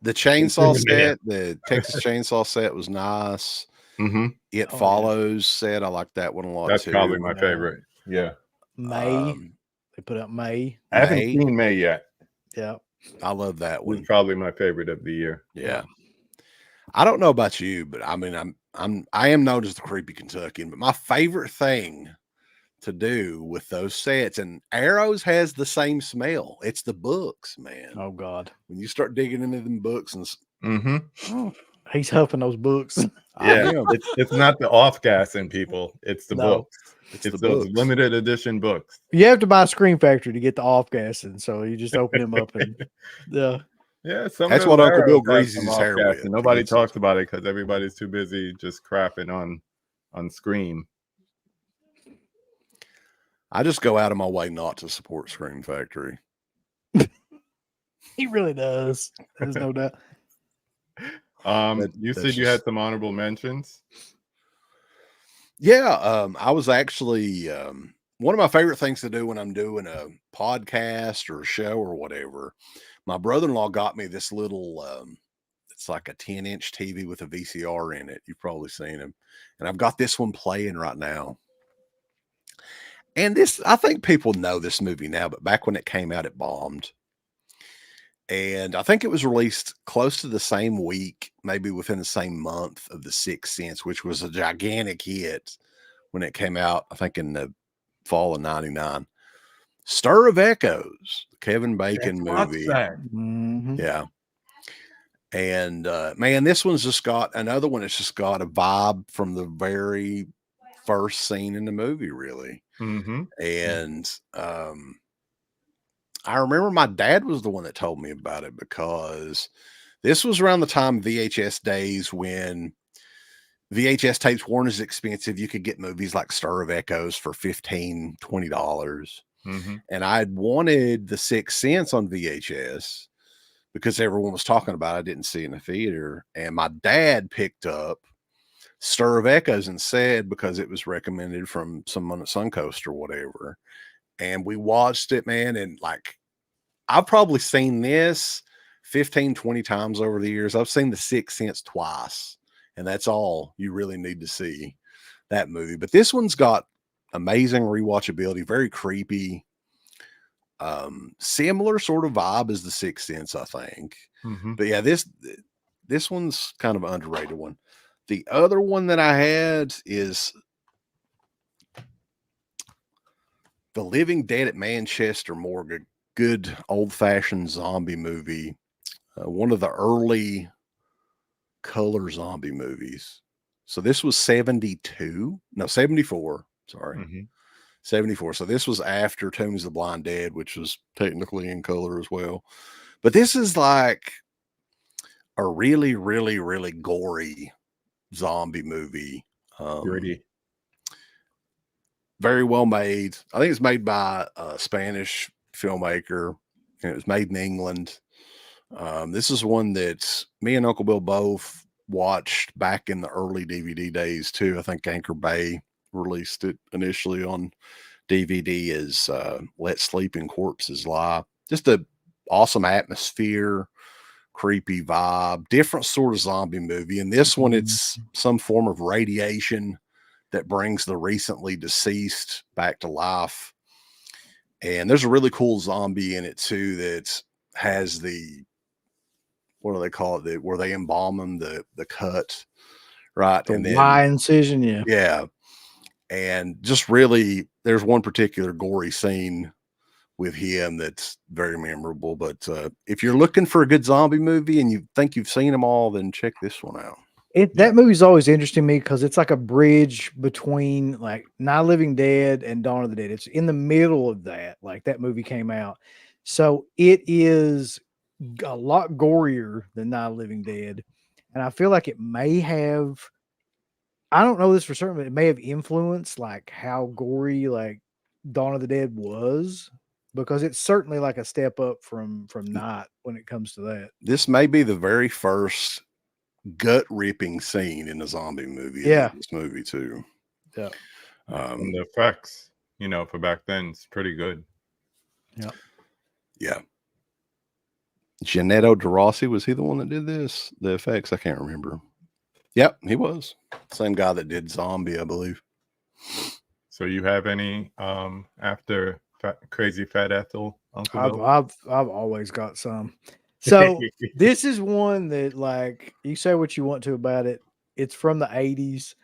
the chainsaw Consumer demand. set. The Texas Chainsaw set was nice. Mhm. It Oh, yeah. Follows set. I like that one a lot That's too. probably my favorite. Yeah. May. They put up May. I haven't May. seen May yet. Yeah. I love that It's one. probably my favorite of the year. Yeah. I don't know about you, but I mean, I am known as the creepy Kentuckian, but my favorite thing to do with those sets, and Arrows has the same smell. It's the books, man. Oh God. When you start digging into them books and Mm-hmm. He's huffing those books. I Yeah. am. It's not the off gassing people. It's the No. books. It's It's the those books. limited edition books. You have to buy Scream Factory to get the off gassing. So you just open them up and Yeah. Some of That's those what Uncle Bill Arrows have greases some his off hair gas, with. and nobody He gets talks about it because everybody's too busy just crapping on Scream. I just go out of my way not to support Scream Factory. he really does. There's no doubt. You said that's you had just- some honorable mentions. Yeah, I was actually one of my favorite things to do when I'm doing a podcast or a show or whatever. My brother-in-law got me this little it's like a 10-inch TV with a VCR in it. You've probably seen him. And I've got this one playing right now. And this, I think people know this movie now, but back when it came out, it bombed. And I think it was released close to the same week, maybe within the same month of The Sixth Sense, which was a gigantic hit when it came out, I think in the fall of 99. Stir of Echoes, the Kevin Bacon movie. Mhm. Yeah. And man, this one's just got another one. It's just got a vibe from the very first scene in the movie, really. Mm-hmm. And I remember my dad was the one that told me about it, because this was around the time VHS days when VHS tapes weren't as expensive. You could get movies like Stir of Echoes for $15, $20. Mm-hmm. And I'd wanted The Sixth Sense on VHS because everyone was talking about it. I didn't see it in the theater. And my dad picked up Stir of Echoes and said, because it was recommended from someone at Suncoast or whatever. And we watched it, man. And like, I've probably seen this 15, 20 times over the years. I've seen The Sixth Sense twice, and that's all you really need to see that movie. But this one's got amazing rewatchability, very creepy. Similar sort of vibe as The Sixth Sense, I think. Mm-hmm. But yeah, this one's kind of an underrated one. The other one that I had is The Living Dead at Manchester Morgue, a good old-fashioned zombie movie. One of the early color zombie movies. So this was 74. Sorry. Mm-hmm. 74. So this was after Tombs of the Blind Dead, which was technically in color as well. But this is like a really, really, really gory zombie movie. Gritty. Very well made. I think it's made by a Spanish filmmaker, and it was made in England. This is one that me and Uncle Bill both watched back in the early DVD days too. I think Anchor Bay released it initially on DVD as Let Sleeping Corpses Lie. Just a awesome atmosphere, creepy vibe, different sort of zombie movie. And this one, it's some form of radiation that brings the recently deceased back to life. And there's a really cool zombie in it too that has the, what do they call it? Where they embalm them, the cut, right? The and then Y incision, yeah. yeah. And just really, there's one particular gory scene with him that's very memorable. But if you're looking for a good zombie movie and you think you've seen them all, then check this one out. That movie's always interesting to me because it's like a bridge between like Night of the Living Dead and Dawn of the Dead. It's in the middle of that. Like that movie came out. So it is a lot gorier than Night of the Living Dead. And I feel like it may have, I don't know this for certain, but it may have influenced like how gory like Dawn of the Dead was, because it's certainly like a step up from Night when it comes to that. This may be the very first gut ripping scene in a zombie movie. Yeah. In this movie too. Yeah. And the effects, for back then, it's pretty good. Yeah. Yeah. Gennaro De Rossi, was he the one that did this? The effects, I can't remember. Yep, he was. Same guy that did Zombie, I believe. So you have any after Crazy Fat Ethel, Uncle Bill? I've always got some. So this is one that, like, you say what you want to about it. It's from the 80s,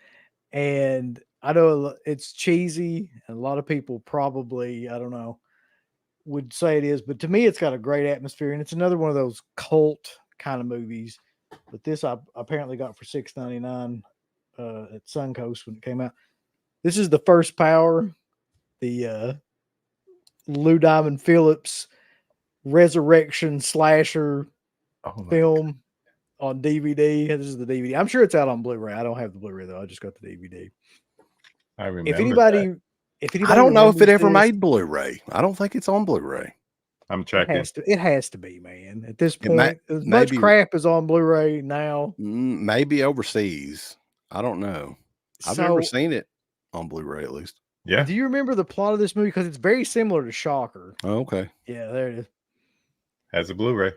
and I know it's cheesy, and a lot of people probably, I don't know, would say it is, but to me, it's got a great atmosphere, and it's another one of those cult kind of movies. But this I apparently got for $6.99 at Suncoast when it came out. This is The First Power, the Lou Diamond Phillips resurrection slasher film on DVD. This is the DVD. I'm sure it's out on Blu-ray. I don't have the Blu-ray though. I just got the DVD. I remember. If anybody I don't know if it ever made Blu-ray. I don't think it's on Bluray. I'm checking. It has to be, man. At this point, as much crap is on Blu-ray now. Maybe overseas. I don't know. I've never seen it on Blu-ray, at least. Yeah. Do you remember the plot of this movie? Because it's very similar to Shocker. Oh, okay. Yeah, there it is. Has a Blu-ray.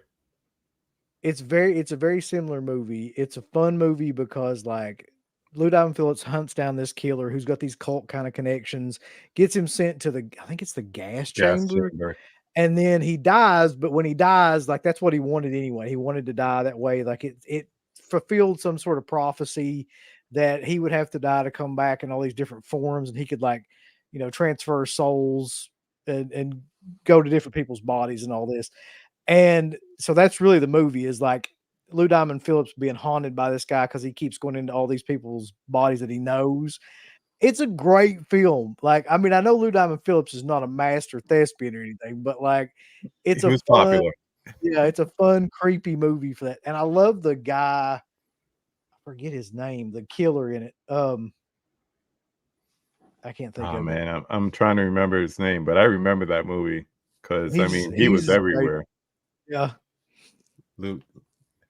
It's a very similar movie. It's a fun movie because like Lou Diamond Phillips hunts down this killer who's got these cult kind of connections, gets him sent to I think it's the gas chamber. And then he dies, but when he dies, like that's what he wanted anyway. He wanted to die that way. Like it fulfilled some sort of prophecy that he would have to die to come back in all these different forms, and he could like, transfer souls and go to different people's bodies and all this. And so that's really the movie is like Lou Diamond Phillips being haunted by this guy because he keeps going into all these people's bodies that he knows. It's a great film. Like, I mean, I know Lou Diamond Phillips is not a master thespian or anything, but like, it's He a was fun, popular. yeah, it's a fun, creepy movie for that. And I love the guy. I forget his name, the killer in it. I can't think Oh of it. man, I'm trying to remember his name, but I remember that movie because I mean he was He's great. everywhere. Yeah, Luke,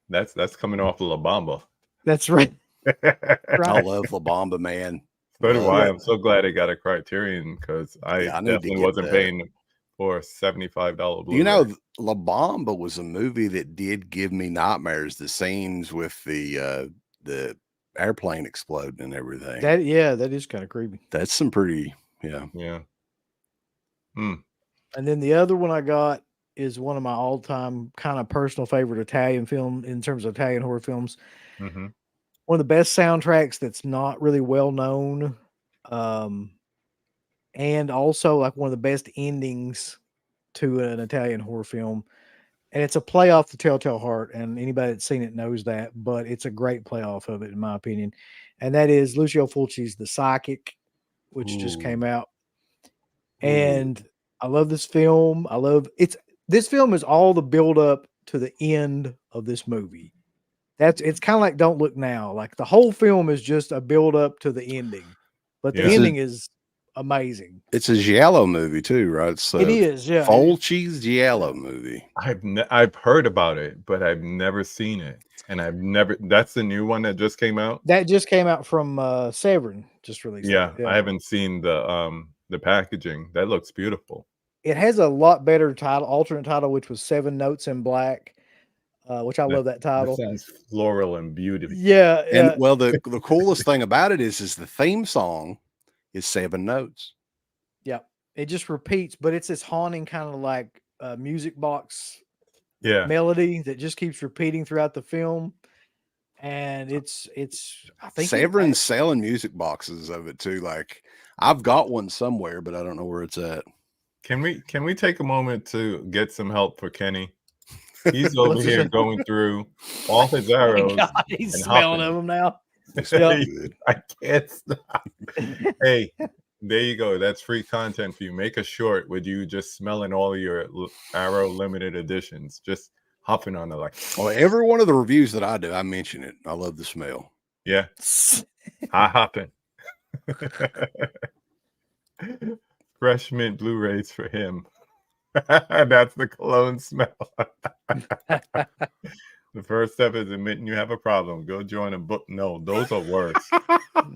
that's coming off of La Bamba. that's right. I Right. love La Bamba, man. So do Love I. it. I'm so glad it got a Criterion because I Yeah, I need to definitely get wasn't that. paying for a $75 Blu-ray. You know, La Bamba was a movie that did give me nightmares. The scenes with the airplane exploding and everything. That is kind of creepy. That's some pretty, yeah. Yeah. Hmm. And then the other one I got is one of my all-time kind of personal favorite Italian film in terms of Italian horror films. Mm-hmm. One of the best soundtracks that's not really well known. And also like one of the best endings to an Italian horror film. And it's a play off the Telltale Heart, and anybody that's seen it knows that, but it's a great play off of it, in my opinion. And that is Lucio Fulci's The Psychic, which just came out. And I love this film. This film is all the build up to the end of this movie. It's kind of like Don't Look Now. Like the whole film is just a build up to the ending, but the Yeah. ending is amazing. It's a Giallo movie too, right? So It is, yeah. Fulci's Giallo movie. I've heard about it, but I've never seen it, and That's the new one that just came out. That just came out from Severin, just released. Yeah, that. I haven't seen the packaging. That looks beautiful. It has a lot better title, alternate title, which was Seven Notes in Black, which I love that title. That sounds floral and beautiful. Yeah, And well, the coolest thing about it is the theme song is 7 notes. yeah, it just repeats, but it's this haunting kind of like music box melody that just keeps repeating throughout the film. And it's I think Severin's selling music boxes of it too. Like I've got one somewhere, but I don't know where it's at. Can we take a moment to get some help for Kenny? He's over here going through all his arrows. God, he's smelling of them now. I can't stop. Hey, there you go. That's free content for you. Make a short with you just smelling all of your Arrow limited editions, just huffing on it like. Well, every one of the reviews that I do, I mention it. I love the smell. Yeah, hopping. Fresh mint Blu-rays for him. That's the cologne smell. The first step is admitting you have a problem. Go join a book. No, those are worse.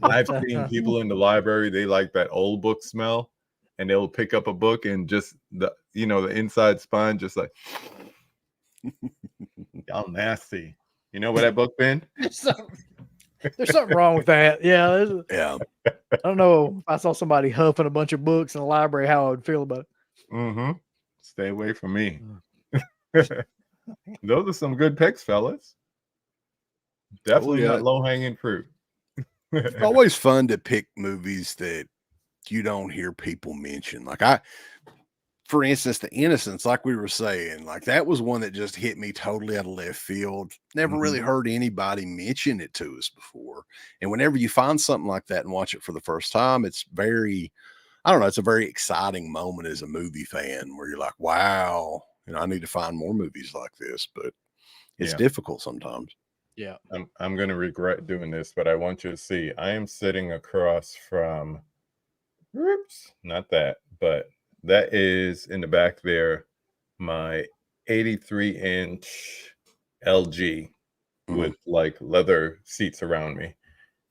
I've seen people in the library, they like that old book smell, and they'll pick up a book and just the inside spine just like y'all nasty. You know where that book been? There's something wrong with that. Yeah. Yeah. I don't know if I saw somebody huffing a bunch of books in the library, how I would feel about it. Mm-hmm. Stay away from me. Those are some good picks, fellas. Definitely not low-hanging fruit. It's always fun to pick movies that you don't hear people mention. Like for instance, The Innocents, like we were saying, like that was one that just hit me totally out of left field. Never really heard anybody mention it to us before. And whenever you find something like that and watch it for the first time, it's it's a very exciting moment as a movie fan where you're like, wow, I need to find more movies like this, but it's difficult sometimes. Yeah. I'm going to regret doing this, but I want you to see, I am sitting across from, not that, but that is in the back there, my 83-inch LG with like leather seats around me.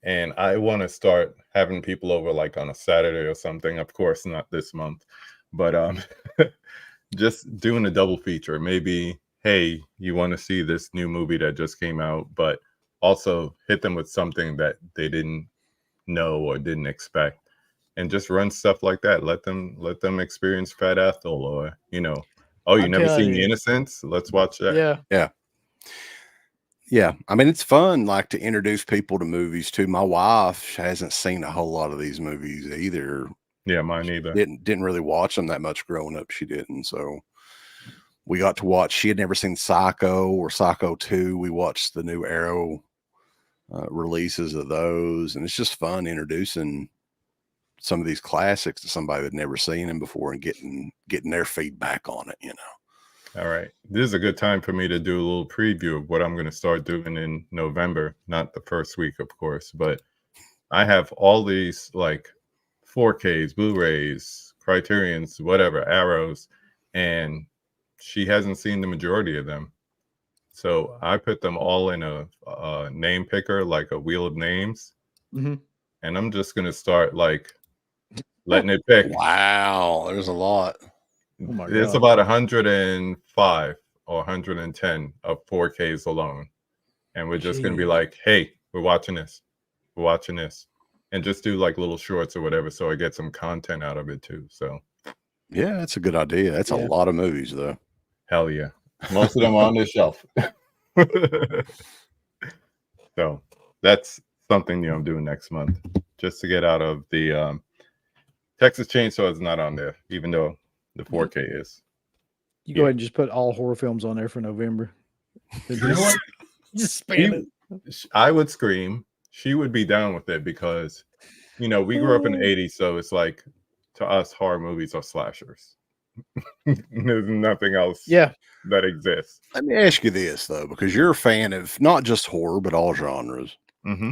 And I want to start having people over like on a Saturday or something. Of course, not this month, but just doing a double feature. Maybe, hey, you want to see this new movie that just came out, but also hit them with something that they didn't know or didn't expect. And just run stuff like that. Let them experience Fat Ethel, or you never seen The Innocents? Let's watch that. Yeah. I mean, it's fun, like to introduce people to movies too. My wife hasn't seen a whole lot of these movies either. Yeah, mine either. Didn't really watch them that much growing up. She didn't. So We got to watch. She had never seen Psycho or Psycho 2. We watched the new Arrow releases of those, and it's just fun introducing some of these classics to somebody that never seen them before and getting their feedback on it. All right. This is a good time for me to do a little preview of what I'm going to start doing in November. Not the first week, of course, but I have all these like 4Ks, Blu-rays, Criterions, whatever, Arrows, and she hasn't seen the majority of them. So I put them all in a name picker, like a wheel of names, Mm-hmm. and I'm just going to start like letting it pick. Wow, there's a lot. Oh my It's God. about 105 or 110 of 4Ks alone. And we're just going to be Jeez. like, hey, we're watching this. We're watching this. And just do like little shorts or whatever so I get some content out of it too. So, Yeah, that's a good idea. That's a Yeah. lot of movies, though. hell yeah. Most of them are on this shelf. So, that's something I'm doing next month just to get out of the Texas Chainsaw is not on there, even though the 4K is. You go ahead and just put all horror films on there for November. You know what? Just spam it. I would scream. She would be down with it because, we grew up in the 80s, so it's like, to us, horror movies are slashers. There's nothing else Yeah. that exists. Let me ask you this, though, because you're a fan of not just horror, but all genres. Mm-hmm.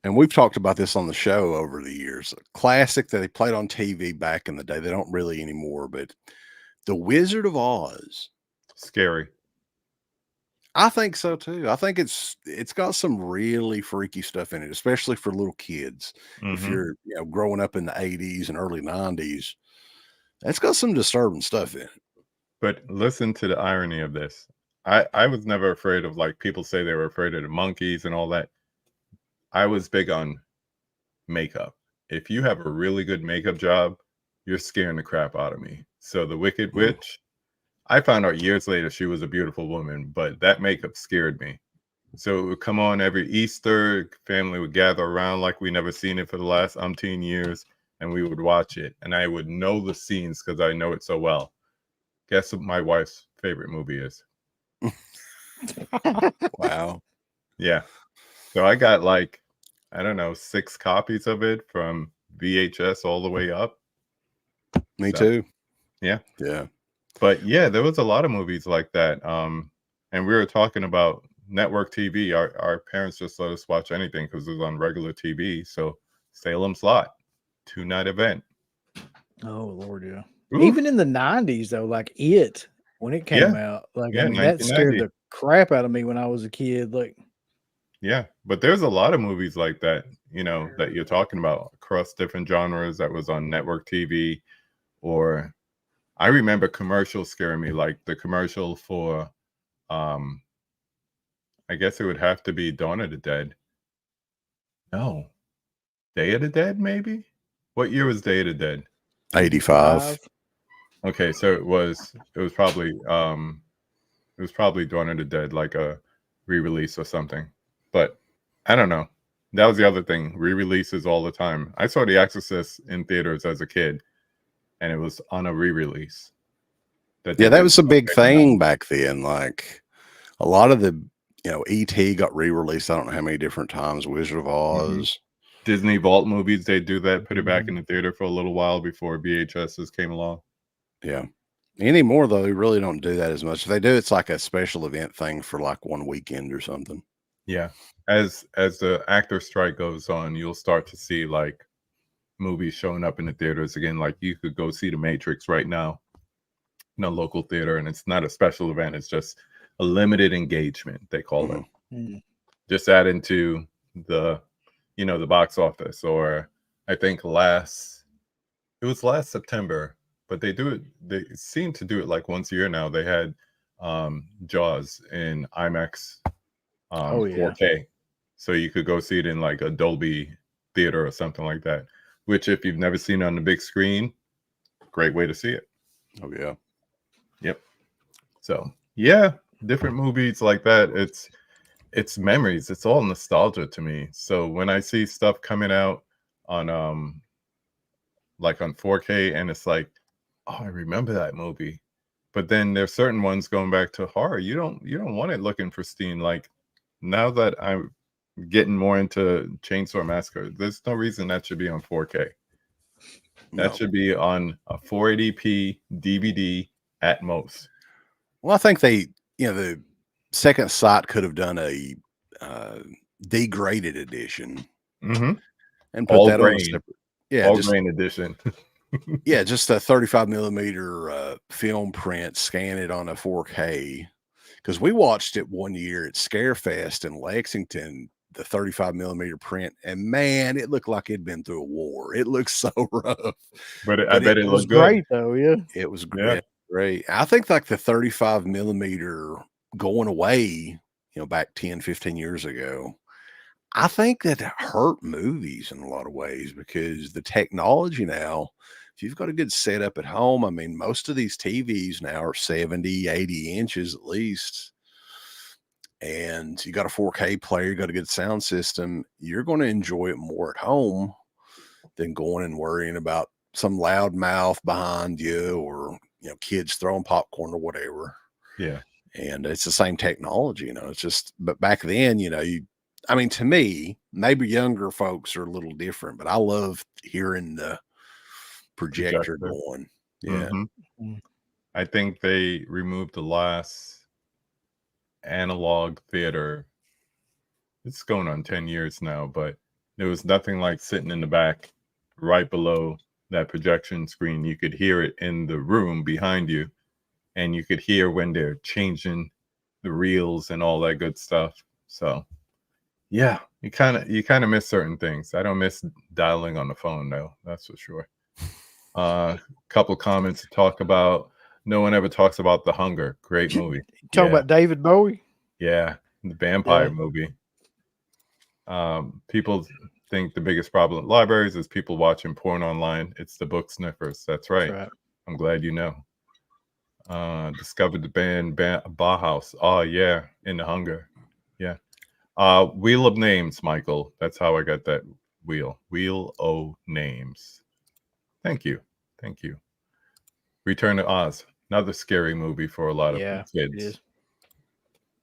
And we've talked about this on the show over the years. A classic that they played on TV back in the day. They don't really anymore, but The Wizard of Oz. Scary. I think so too. I think it's got some really freaky stuff in it, especially for little kids. If Mhm. you're growing up in the 80s and early 90s, that's got some disturbing stuff in it. But listen to the irony of this. I was never afraid of, like, people say they were afraid of the monkeys and all that. I was big on makeup. If you have a really good makeup job, you're scaring the crap out of me. So the Wicked Mhm. Witch, I found out years later she was a beautiful woman, but that makeup scared me. So it would come on every Easter, family would gather around like we never seen it for the last umpteen years, and we would watch it. And I would know the scenes because I know it so well. Guess what my wife's favorite movie is? Wow. Yeah. So I got like, I don't know, 6 copies of it from VHS all the way up. Me So, too. yeah. Yeah. But yeah, there was a lot of movies like that. And we were talking about network TV. Our parents just let us watch anything because it was on regular TV. So Salem's Lot, 2-night event. Oh Lord, yeah. Oof. Even in the 90s though, like it when it came out, like Yeah, I mean that scared 1990. the crap out of me when I was a kid. Like Yeah, but there's a lot of movies like that, that you're talking about across different genres that was on network TV. Or I remember commercials scaring me, like the commercial for I guess it would have to be Dawn of the Dead. No. Day of the Dead, maybe? What year was Day of the Dead? 85. Okay, so it was probably Dawn of the Dead, like a re-release or something. But I don't know. That was the other thing. Re-releases all the time. I saw The Exorcist in theaters as a kid, and it was on a re-release. Yeah, that was a big thing back then. Like a lot of the, E.T. got re-released. I don't know how many different times. Wizard of Oz. Disney Vault movies, they do that, put it back in the theater for a little while before VHSs came along. Yeah. Anymore, though, we really don't do that as much. If they do, it's like a special event thing for like one weekend or something. Yeah. As the actor strike goes on, you'll start to see like movies showing up in the theaters again. Like you could go see The Matrix right now in a local theater, and it's not a special event. It's just a limited engagement, they call it. mm, Just add into the the box office. Or I think it was last September, but they seem to do it like once a year now. They had Jaws in IMAX Oh, yeah. 4K, so you could go see it in like a Dolby theater or something like that, which if you've never seen it on the big screen, great way to see it. Oh yeah. Yep. So yeah, different movies like that. It's memories. It's all nostalgia to me. So when I see stuff coming out on like on 4K, and it's like, oh, I remember that movie. But then there's certain ones going back to horror. You don't want it looking pristine. Like now that I'm getting more into Chainsaw Massacre, there's no reason that should be on 4K. That should be on a 480p DVD at most. Well, I think the Second Sight could have done a degraded edition Mm-hmm. and put All that grain. on a separate. Yeah, all just grain edition. yeah, just a 35 millimeter film print, scan it on a 4K. Because we watched it one year at Scarefest in Lexington, the 35 millimeter print, and man, it looked like it'd been through a war. It looked so rough. But I bet it was looked good. great though. Yeah, It was Yeah. great. I think like the 35 millimeter going away, back 10, 15 years ago, I think that hurt movies in a lot of ways because the technology now, if you've got a good setup at home, I mean, most of these TVs now are 70, 80 inches at least. And you got a 4K player, you got a good sound system, you're going to enjoy it more at home than going and worrying about some loud mouth behind you or, kids throwing popcorn or whatever. Yeah. And it's the same technology, it's just, but back then, to me, maybe younger folks are a little different, but I love hearing the projector going. Yeah. Mm-hmm. I think they removed the last analog theater. It's going on 10 years now, but there was nothing like sitting in the back right below that projection screen. You could hear it in the room behind you, and you could hear when they're changing the reels and all that good stuff. So yeah, you kind of miss certain things. I don't miss dialing on the phone though, that's for sure. Couple comments to talk about. No one ever talks about The Hunger. Great movie. Talking about David Bowie. Yeah, the vampire movie. People think the biggest problem at libraries is people watching porn online. It's the book sniffers. That's right. I'm glad you know. Discovered the band Bauhaus. Oh yeah, in The Hunger. Yeah. Wheel of Names, Michael. That's how I got that wheel. Wheel o' Names. Thank you. Return to Oz. Another scary movie for a lot of kids. It is.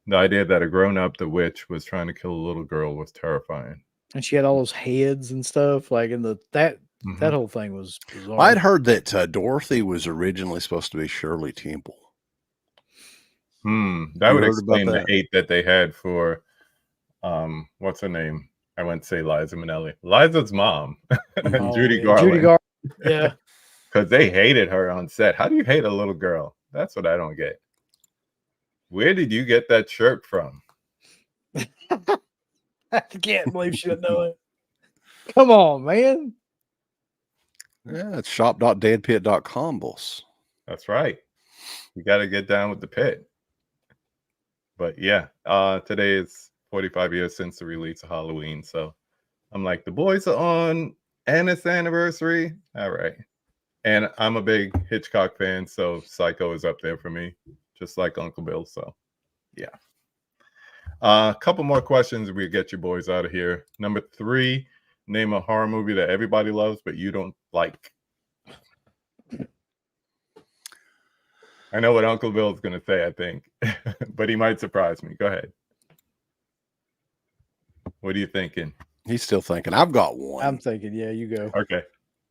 The idea that a grown-up, the witch, was trying to kill a little girl was terrifying. And she had all those heads and stuff. Like in that whole thing was bizarre. I'd heard that Dorothy was originally supposed to be Shirley Temple. That would explain the hate that they had for what's her name? I went to say Liza Minnelli. Liza's mom. Judy Garland. Yeah. Because they hated her on set. How do you hate a little girl? That's what I don't get. Where did you get that shirt from? I can't believe she didn't know it. Come on, man. Yeah, it's shop.deadpit.com, boss. That's right. You got to get down with the pit. But yeah, today is 45 years since the release of Halloween. So I'm like, the boys are on and it's the anniversary. All right. And I'm a big Hitchcock fan, so Psycho is up there for me, just like Uncle Bill. So yeah. A couple more questions and we'll get your boys out of here. Number 3, name a horror movie that everybody loves but you don't like. I know what Uncle Bill is going to say, I think, but he might surprise me. Go ahead. What are you thinking? He's still thinking. I've got one. I'm thinking, yeah, you go. Okay.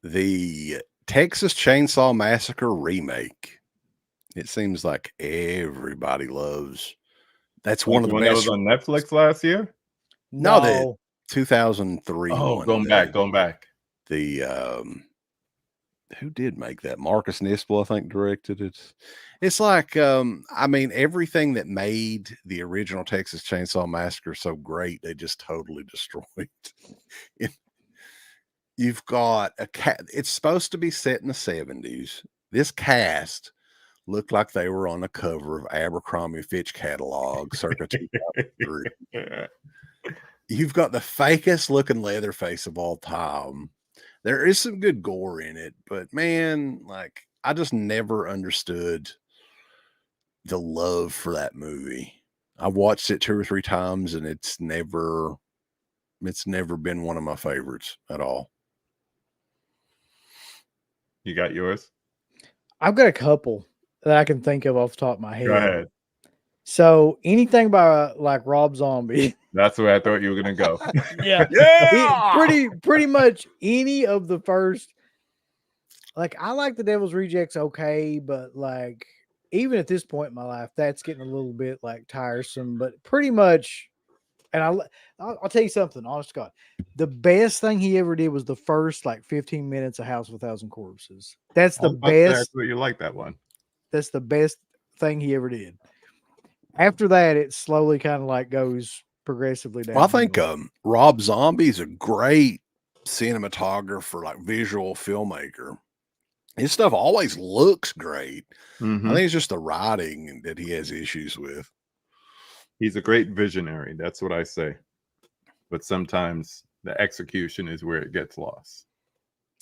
The Texas Chainsaw Massacre remake. It seems like everybody loves. That's one of the best. That was on Netflix last year? No, the 2003 one. Going back. The who did make that? Marcus Nispel, I think, directed it. It's like everything that made the original Texas Chainsaw Massacre so great, they just totally destroyed. You've got a cat. It's supposed to be set in the 70s. This cast looked like they were on the cover of Abercrombie Fitch catalog circa 2003. You've got the fakest looking Leatherface of all time. There is some good gore in it, but man, like I just never understood the love for that movie. I've watched it 2 or 3 times and it's never been one of my favorites at all. You got yours? I've got a couple. that I can think of off the top of my head. Go ahead. So anything by like Rob Zombie. That's where I thought you were gonna go. Yeah. Pretty much any of the first. Like I like The Devil's Rejects okay, but like even at this point in my life, that's getting a little bit like tiresome. But pretty much, and I'll tell you something, honest to God, the best thing he ever did was the first like 15 minutes of House of a Thousand Corpses. That's I the was about to say, I best. thought you like that one. That's the best thing he ever did. After that, it slowly kind of like goes progressively down. Well, I think Rob Zombie's a great cinematographer, like visual filmmaker. His stuff always looks great. Mhm. I think it's just the writing that he has issues with. He's a great visionary. That's what I say. But sometimes the execution is where it gets lost.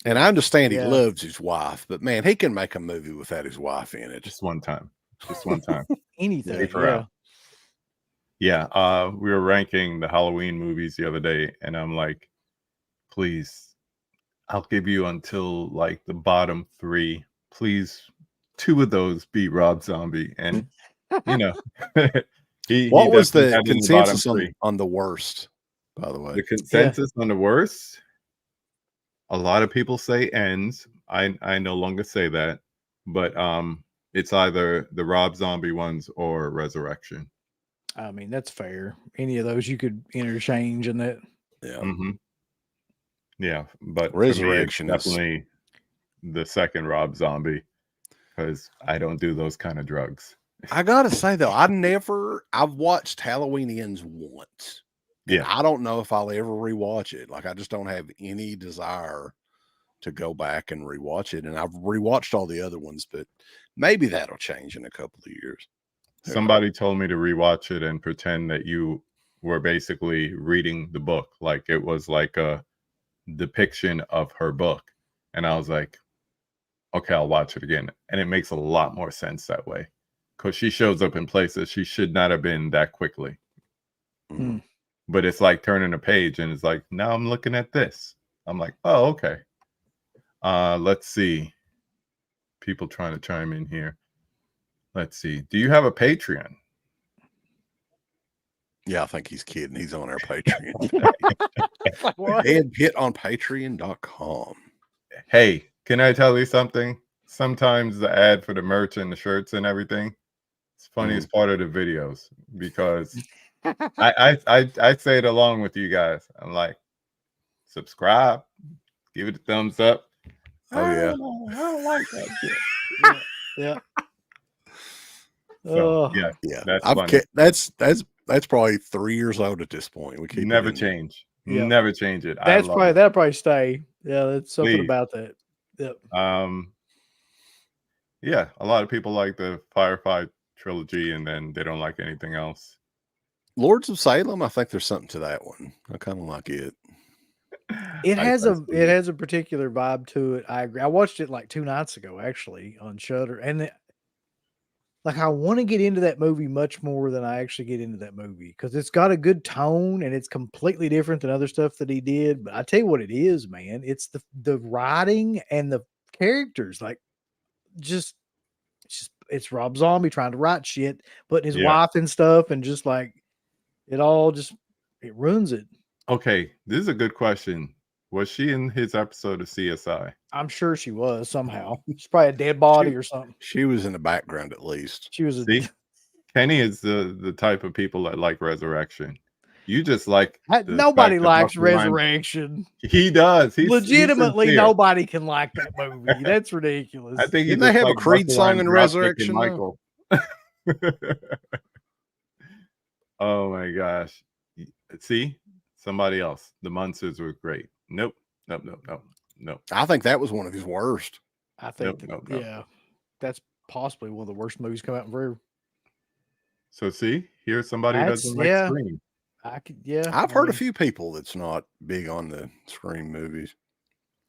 And I understand he Yeah. loves his wife, but man, he can make a movie without his wife in it. Just one time. Just one time. Anything. Take her out. Yeah. We were ranking the Halloween movies the other day, and I'm like, please, I'll give you until like the bottom 3. Please, 2 of those be Rob Zombie. And you know, What was definitely the had it in consensus bottom 3. on the worst, by the way? The consensus on the worst, a lot of people say Ends. I no longer say that, but it's either the Rob Zombie ones or Resurrection. I mean, that's fair. Any of those you could interchange in that. Yeah. Mm-hmm. Yeah, but Resurrection for me, it's definitely the second Rob Zombie, because I don't do those kind of drugs. I gotta say though, I've watched Halloween Ends once. And Yeah. I don't know if I'll ever rewatch it. Like I just don't have any desire to go back and rewatch it. And I've rewatched all the other ones, but maybe that'll change in a couple of years. Somebody told me to rewatch it and pretend that you were basically reading the book, like it was like a depiction of her book. And I was like, okay, I'll watch it again. And it makes a lot more sense that way, because she shows up in places she should not have been that quickly. Mhm. But it's like turning a page, and it's like, now I'm looking at this. I'm like, oh, okay. Let's see. People trying to chime in here. Let's see. Do you have a Patreon? Yeah, I think he's kidding. He's on our Patreon. What? And hit on patreon.com. Hey, can I tell you something? Sometimes the ad for the merch and the shirts and everything, it's the funniest part of the videos, because I say it along with you guys. I'm like, subscribe, give it a thumbs up. Oh yeah. I don't like that shit. Yeah. So yeah, Yeah. that's I've funny. that's probably 3 years old at this point. We keep it Never in there. change. Yeah. Never change it. That's I love probably it. that'll probably stay. Yeah, that's something Please. about that. Yep. Yeah, a lot of people like the Firefly trilogy, and then they don't like anything else. Lords of Salem, I think there's something to that one. I kind of like it. It I has see. it has a particular vibe to it. I agree. I watched it like 2 nights ago actually on Shudder, and like I want to get into that movie much more than I actually get into that movie, because it's got a good tone and it's completely different than other stuff that he did. But I tell you what it is, man. It's the writing and the characters. Like it's Rob Zombie trying to write shit, putting his Yeah. wife and stuff, and just like it all just it ruins it. Okay, this is a good question. Was she in his episode of CSI? I'm sure she was somehow. She's probably a dead body or something. She was in the background at least. She was a See, Kenny is the type of people that like Resurrection. You just like the nobody fact that likes Busta Rhymes- Resurrection. He does. He's Legitimately, sincere. nobody can like that movie. That's ridiculous. I think he Didn't they just have a like Creed Busta song Rhymes, in Dropkick, Resurrection, and though? Michael. Oh my gosh! See, somebody else. The Munsters were great. Nope. I think that was one of his worst. I think, Nope. yeah, that's possibly one of the worst movies come out in forever. So see, here's somebody who doesn't like yeah. Scream. I could, yeah. I've heard a few people that's not big on the Scream movies.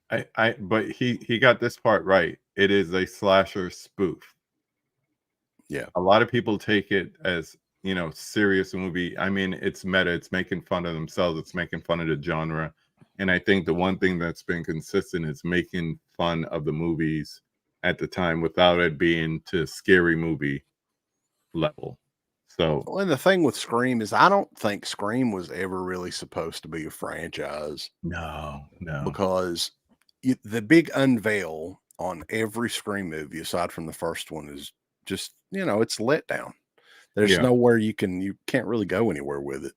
But he got this part right. It is a slasher spoof. Yeah. A lot of people take it as, serious movie. I mean, it's meta. It's making fun of themselves. It's making fun of the genre. And I think the one thing that's been consistent is making fun of the movies at the time without it being to scary movie level. So Well, and the thing with Scream is I don't think Scream was ever really supposed to be a franchise no. because the big unveil on every Scream movie, aside from the first one, is just, it's let down. There's Yeah. nowhere you can't really go anywhere with it.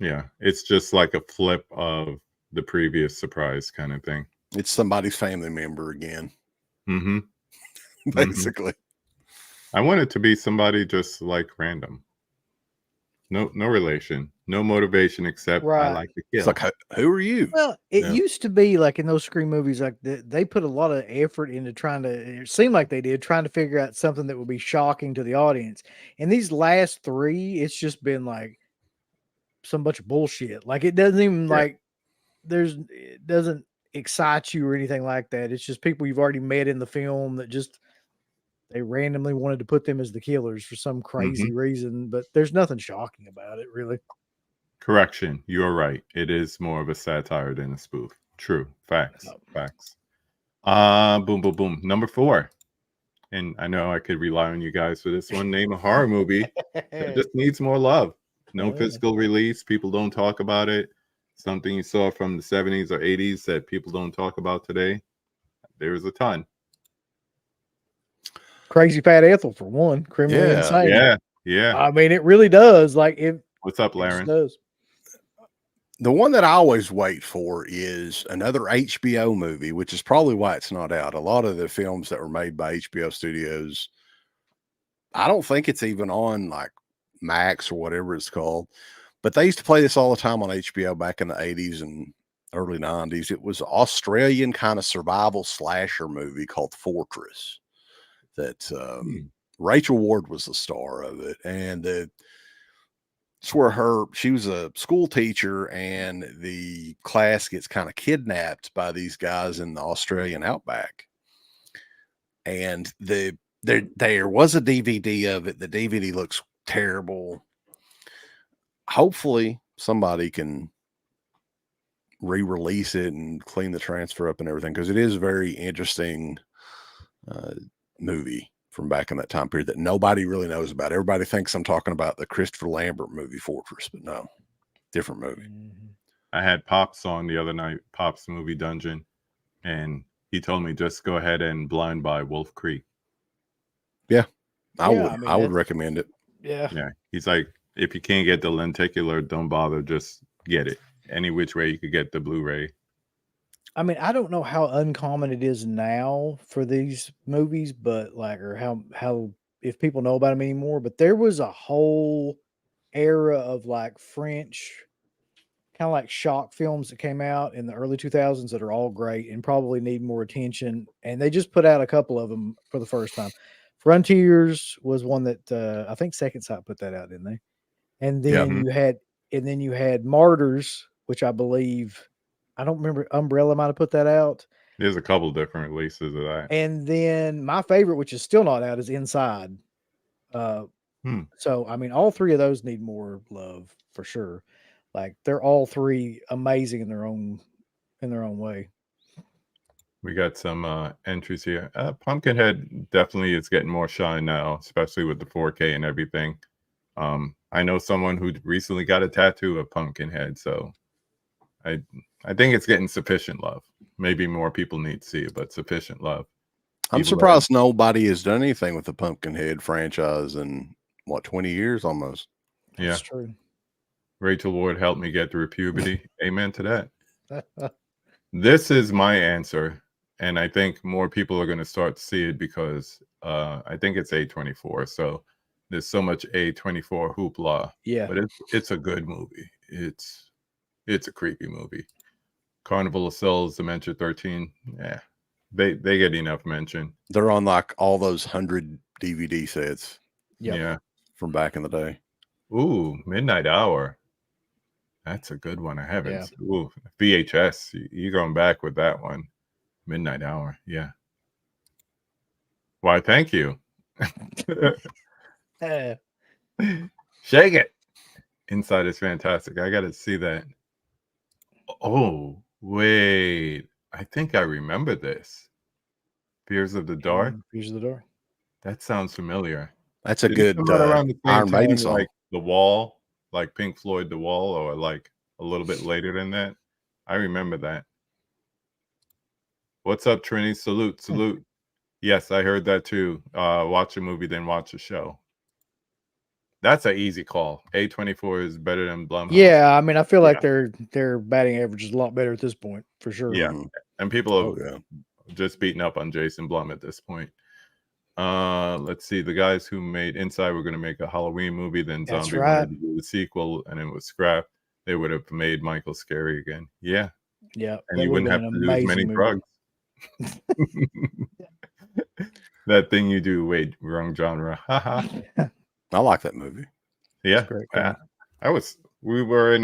Yeah. It's just like a flip of the previous surprise kind of thing. It's somebody's family member again, Mm-hmm. basically. I want it to be somebody just like random. No relation, no motivation except I Right. like to It's kill. like, who are you? Well, it Yeah. used to be like in those Scream movies, like they put a lot of effort into trying to. It seemed like they did trying to figure out something that would be shocking to the audience. And these last three, it's just been like some bunch of bullshit. Like it doesn't even Yeah. it doesn't excite you or anything like that. It's just people you've already met in the film that just they randomly wanted to put them as the killers for some crazy reason, but there's nothing shocking about it, really. Correction, you're right. It is more of a satire than a spoof. True. Facts. Boom, boom, boom. Number 4. And I know I could rely on you guys for this one. Name a horror movie that just needs more love. No physical release. People don't talk about it. Something you saw from the 70s or 80s that people don't talk about today. There's a ton. Crazy Fat Ethel for one, criminally insane. Yeah. I mean, it really does. Like it. What's up, It just Laren? does. The one that I always wait for is another HBO movie, which is probably why it's not out. A lot of the films that were made by HBO Studios, I don't think it's even on like Max or whatever it's called, but they used to play this all the time on HBO back in the 80s and early 90s. It was an Australian kind of survival slasher movie called Fortress that Rachel Ward was the star of it. And it's where she was a school teacher and the class gets kind of kidnapped by these guys in the Australian outback. And there was a DVD of it. The DVD looks terrible. Hopefully somebody can re-release it and clean the transfer up and everything, because it is a very interesting movie from back in that time period that nobody really knows about. Everybody thinks I'm talking about the Christopher Lambert movie Fortress, but no, different movie. I had Pops on the other night, Pops Movie Dungeon, and he told me just go ahead and blind buy Wolf Creek. Yeah, I Yeah, would. I would recommend it. Yeah. Yeah. He's like, if you can't get the lenticular, don't bother. Just get it. Any which way you could get the Blu-ray. I mean, I don't know how uncommon it is now for these movies, but like, or how if people know about them anymore. But there was a whole era of like French kind of like shock films that came out in the early 2000s that are all great and probably need more attention. And they just put out a couple of them for the first time. Frontiers was one that I think Second Sight put that out, didn't they? And then you had Martyrs, which I believe, I don't remember, Umbrella might have put that out. There's a couple different releases of that. And then my favorite, which is still not out, is Inside. So I mean, all three of those need more love for sure. Like they're all three amazing in their own way. We got some entries here. Pumpkinhead definitely is getting more shine now, especially with the 4K and everything. I know someone who recently got a tattoo of Pumpkinhead, so I think it's getting sufficient love. Maybe more people need to see it, but sufficient love. I'm surprised nobody has done anything with the Pumpkinhead franchise in 20 years almost. That's true. Rachel Ward helped me get through puberty. Amen to that. This is my answer, and I think more people are going to start to see it because I think it's A24. So there's so much A24 hoopla. Yeah, but it's a good movie. It's a creepy movie. Carnival of Souls, Dementia 13. Yeah, they get enough mention. They're on like all those 100 DVD sets. Yeah, from back in the day. Ooh, Midnight Hour. That's a good one. I haven't. Ooh, VHS. You're going back with that one. Midnight Hour. Yeah. Why, thank you. Shake it. Inside is fantastic. I got to see that. Oh, wait. I think I remember this. Fears of the Dark. Fears of the Dark. That sounds familiar. That's a Did it good come out around the same Iron Maiden time, song. like The Wall, like Pink Floyd, The Wall, or like a little bit later than that? I remember that. What's up, Trini? Salute, salute. Yes, I heard that too. Watch a movie, then watch a show. That's an easy call. A24 is better than Blumhouse. Yeah, I mean, I feel like Yeah. their batting average is a lot better at this point, for sure. Yeah. And people are yeah. just beating up on Jason Blum at this point. Let's see. The guys who made Inside were going to make a Halloween movie, then That's Zombie right. wanted to do the sequel, and it was scrapped. They would have made Michael scary again. Yeah. Yeah. And you wouldn't have to do as many drugs. That thing you do, wait, wrong genre. I like that movie. Yeah. We were in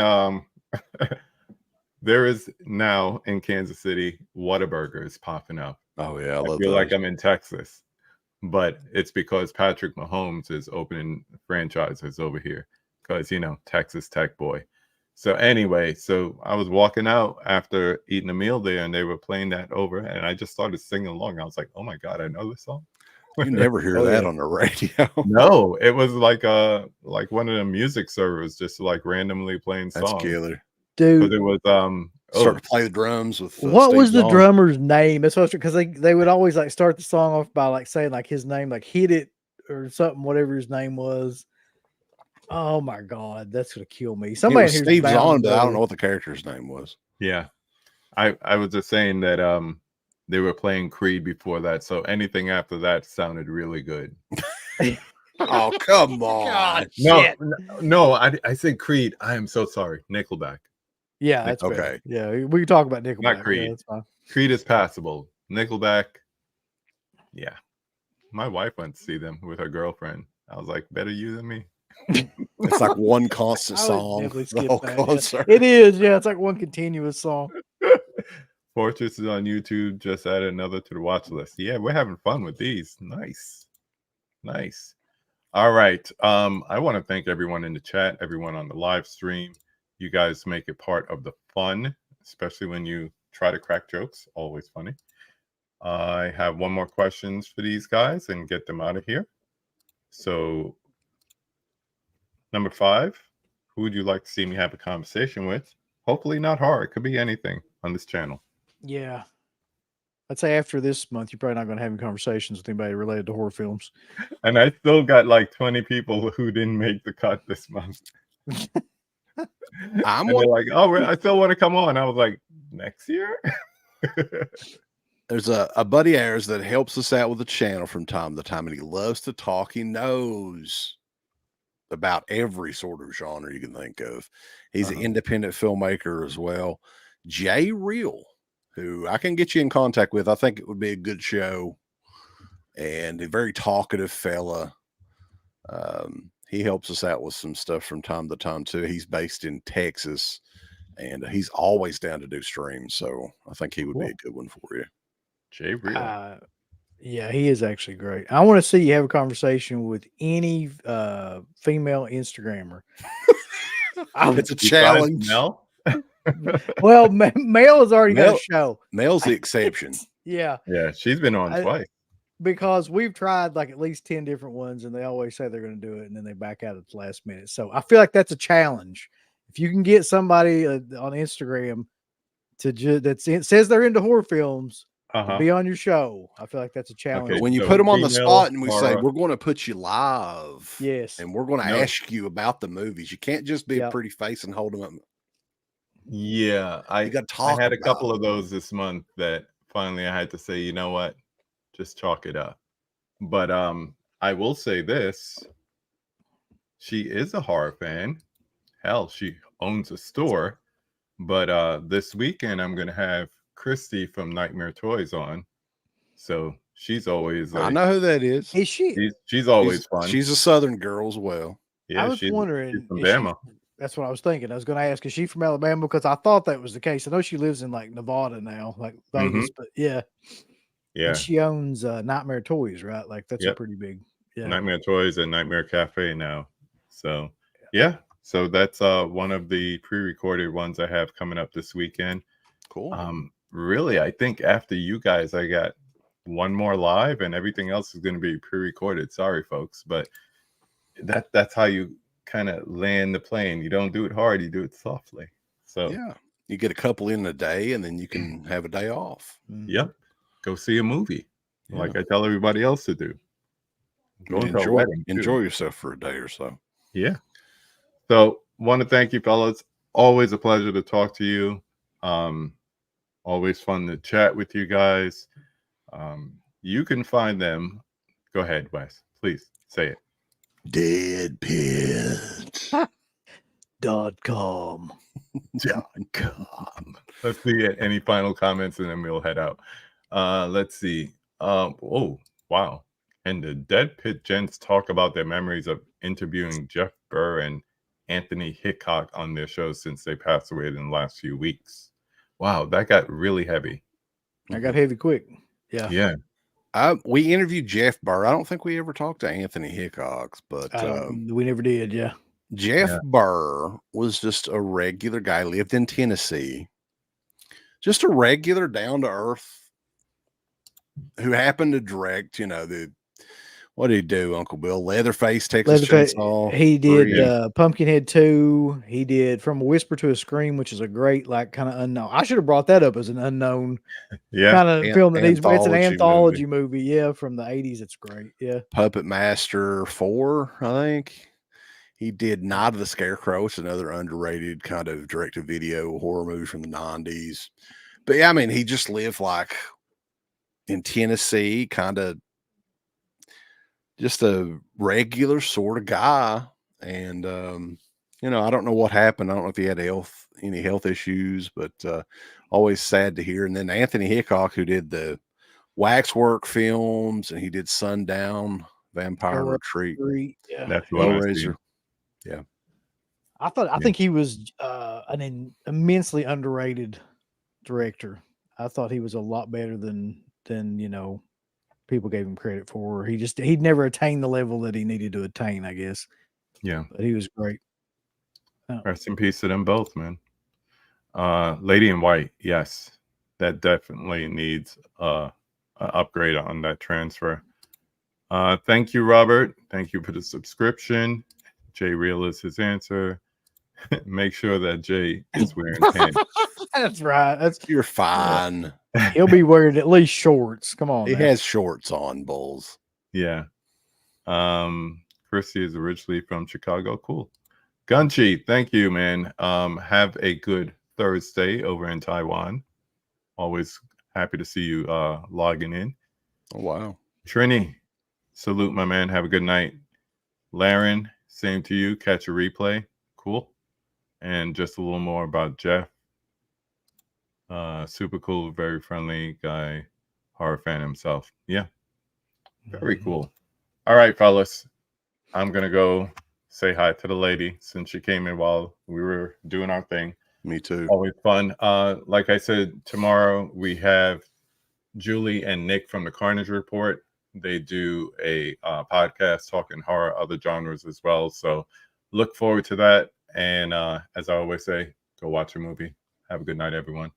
there is now in Kansas City Whataburgers popping up. Oh yeah, I feel those. like I'm in Texas, but it's because Patrick Mahomes is opening franchises over here because Texas Tech boy. So anyway, so I was walking out after eating a meal there, and they were playing that over, and I just started singing along. I was like, "Oh my god, I know this song." You never hear that on the radio. No, it was like one of the music servers just like randomly playing songs. That's killer, dude. It was start to play the drums with. What Steve was the Zahn. drummer's name? That's what because they would always like start the song off by like saying like his name, like Hit It or something, whatever his name was. Oh my god, that's gonna kill me. Somebody here's Steve Zahn, but I don't know what the character's name was. Yeah, I was just saying that they were playing Creed before that, so anything after that sounded really good. Oh come on! God, no, I said Creed. I am so sorry. Nickelback. Yeah, that's okay. Better. Yeah, we can talk about Nickelback. Not Creed. Yeah, that's fine. Creed is passable. Nickelback. Yeah, my wife went to see them with her girlfriend. I was like, better you than me. It's like one constant I would song. definitely The skip whole that, yeah. concert. It is, yeah. It's like one continuous song. Fortress is on YouTube. Just added another to the watch list. Yeah, we're having fun with these. Nice. All right. I want to thank everyone in the chat, everyone on the live stream. You guys make it part of the fun, especially when you try to crack jokes. Always funny. I have one more questions for these guys and get them out of here. So, number 5, who would you like to see me have a conversation with? Hopefully not hard. It could be anything on this channel. Yeah. I'd say after this month, you're probably not going to have any conversations with anybody related to horror films. And I still got like 20 people who didn't make the cut this month. I'm they're like, oh, I still want to come on. I was like, next year? There's a buddy of ours that helps us out with the channel from time to time, and he loves to talk. He knows about every sort of genre you can think of. He's an independent filmmaker as well. Jay Real, who I can get you in contact with. I think it would be a good show, and a very talkative fella. He helps us out with some stuff from time to time too. He's based in Texas, and he's always down to do streams. So I think he would be a good one for you. Jay Real. Yeah, he is actually great. I want to see you have a conversation with any female Instagrammer. It's a challenge. Mel? Well, Mel has already got a show. Mel's the exception. Yeah. Yeah, she's been on twice. Because we've tried like at least 10 different ones, and they always say they're going to do it, and then they back out at the last minute. So I feel like that's a challenge. If you can get somebody on Instagram that says they're into horror films, to be on your show, I feel like that's a challenge. Okay, when you put them on the spot and we say, we're going to put you live. Yes. And we're going to ask you about the movies. You can't just be a pretty face and hold them up. Yeah. I had a couple of those this month that finally I had to say, you know what? Just chalk it up. But I will say this. She is a horror fan. Hell, she owns a store. But this weekend I'm going to have Christy from Nightmare Toys on. So she's always like, I know who that is. Is she? She's always fun. She's a Southern girl as well. Yeah, I was wondering. She's from Bama. That's what I was thinking. I was going to ask, is she from Alabama? Because I thought that was the case. I know she lives in like Nevada now, like Vegas, but yeah. Yeah. And she owns Nightmare Toys, right? Like that's a pretty big. Yeah. Nightmare Toys and Nightmare Cafe now. So yeah. So that's one of the pre-recorded ones I have coming up this weekend. Cool. Really, I think after you guys, I got one more live, and everything else is going to be pre-recorded. Sorry, folks, but that's how you kind of land the plane. You don't do it hard, you do it softly. So Yeah, you get a couple in a day, and then you can have a day off. yep, go see a movie, like Yeah. I tell everybody else to do. Go to a wedding, too. Enjoy yourself for a day or so. Yeah. So want to thank you, fellas. Always a pleasure to talk to you. Always fun to chat with you guys. You can find them. Go ahead, Wes. Please say it. Deadpits.com. Let's see any final comments, and then we'll head out. Let's see. Oh, wow. And the Dead Pit gents talk about their memories of interviewing Jeff Burr and Anthony Hickok on their shows since they passed away in the last few weeks. Wow, that got really heavy. I got heavy quick. Yeah. Yeah. We interviewed Jeff Burr. I don't think we ever talked to Anthony Hickok, but we never did. Yeah. Jeff Burr was just a regular guy, lived in Tennessee, just a regular down to earth who happened to direct, what did he do, Uncle Bill? Leatherface, Texas Chainsaw. He did Pumpkinhead 2. He did From a Whisper to a Scream, which is a great, like, kind of unknown. I should have brought that up as an unknown kind of film that needs. It's an anthology movie. Yeah, from the 80s. It's great. Yeah. Puppet Master 4, I think. He did Night of the Scarecrow, which is another underrated kind of direct-to-video horror movie from the 90s. But yeah, I mean, he just lived like in Tennessee, kind of just a regular sort of guy. And, I don't know what happened. I don't know if he had any health issues, but always sad to hear. And then Anthony Hickok, who did the Waxwork films, and he did Sundown, Vampire Retreat. Yeah. That's what Hellraiser. Yeah. I think he was an immensely underrated director. I thought he was a lot better than people gave him credit for. He'd never attained the level that he needed to attain, I guess. Yeah. But he was great. Rest in peace to them both, man. Lady in White, yes. That definitely needs an upgrade on that transfer. Thank you, Robert. Thank you for the subscription. Jay Real is his answer. Make sure that Jay is wearing pants. That's right. You're fine. He'll be wearing at least shorts. Come on. He has shorts on, Bulls. Yeah. Chrissy is originally from Chicago. Cool. Gunchi, thank you, man. Have a good Thursday over in Taiwan. Always happy to see you logging in. Oh, wow. Trini, salute, my man. Have a good night. Laren, same to you. Catch a replay. Cool. And just a little more about Jeff. Super cool, very friendly guy, horror fan himself. Yeah. Very cool. All right, fellas. I'm going to go say hi to the lady since she came in while we were doing our thing. Me too. Always fun. Like I said, tomorrow we have Julie and Nick from the Carnage Report. They do a podcast talking horror, other genres as well. So look forward to that. And as I always say, go watch a movie. Have a good night, everyone.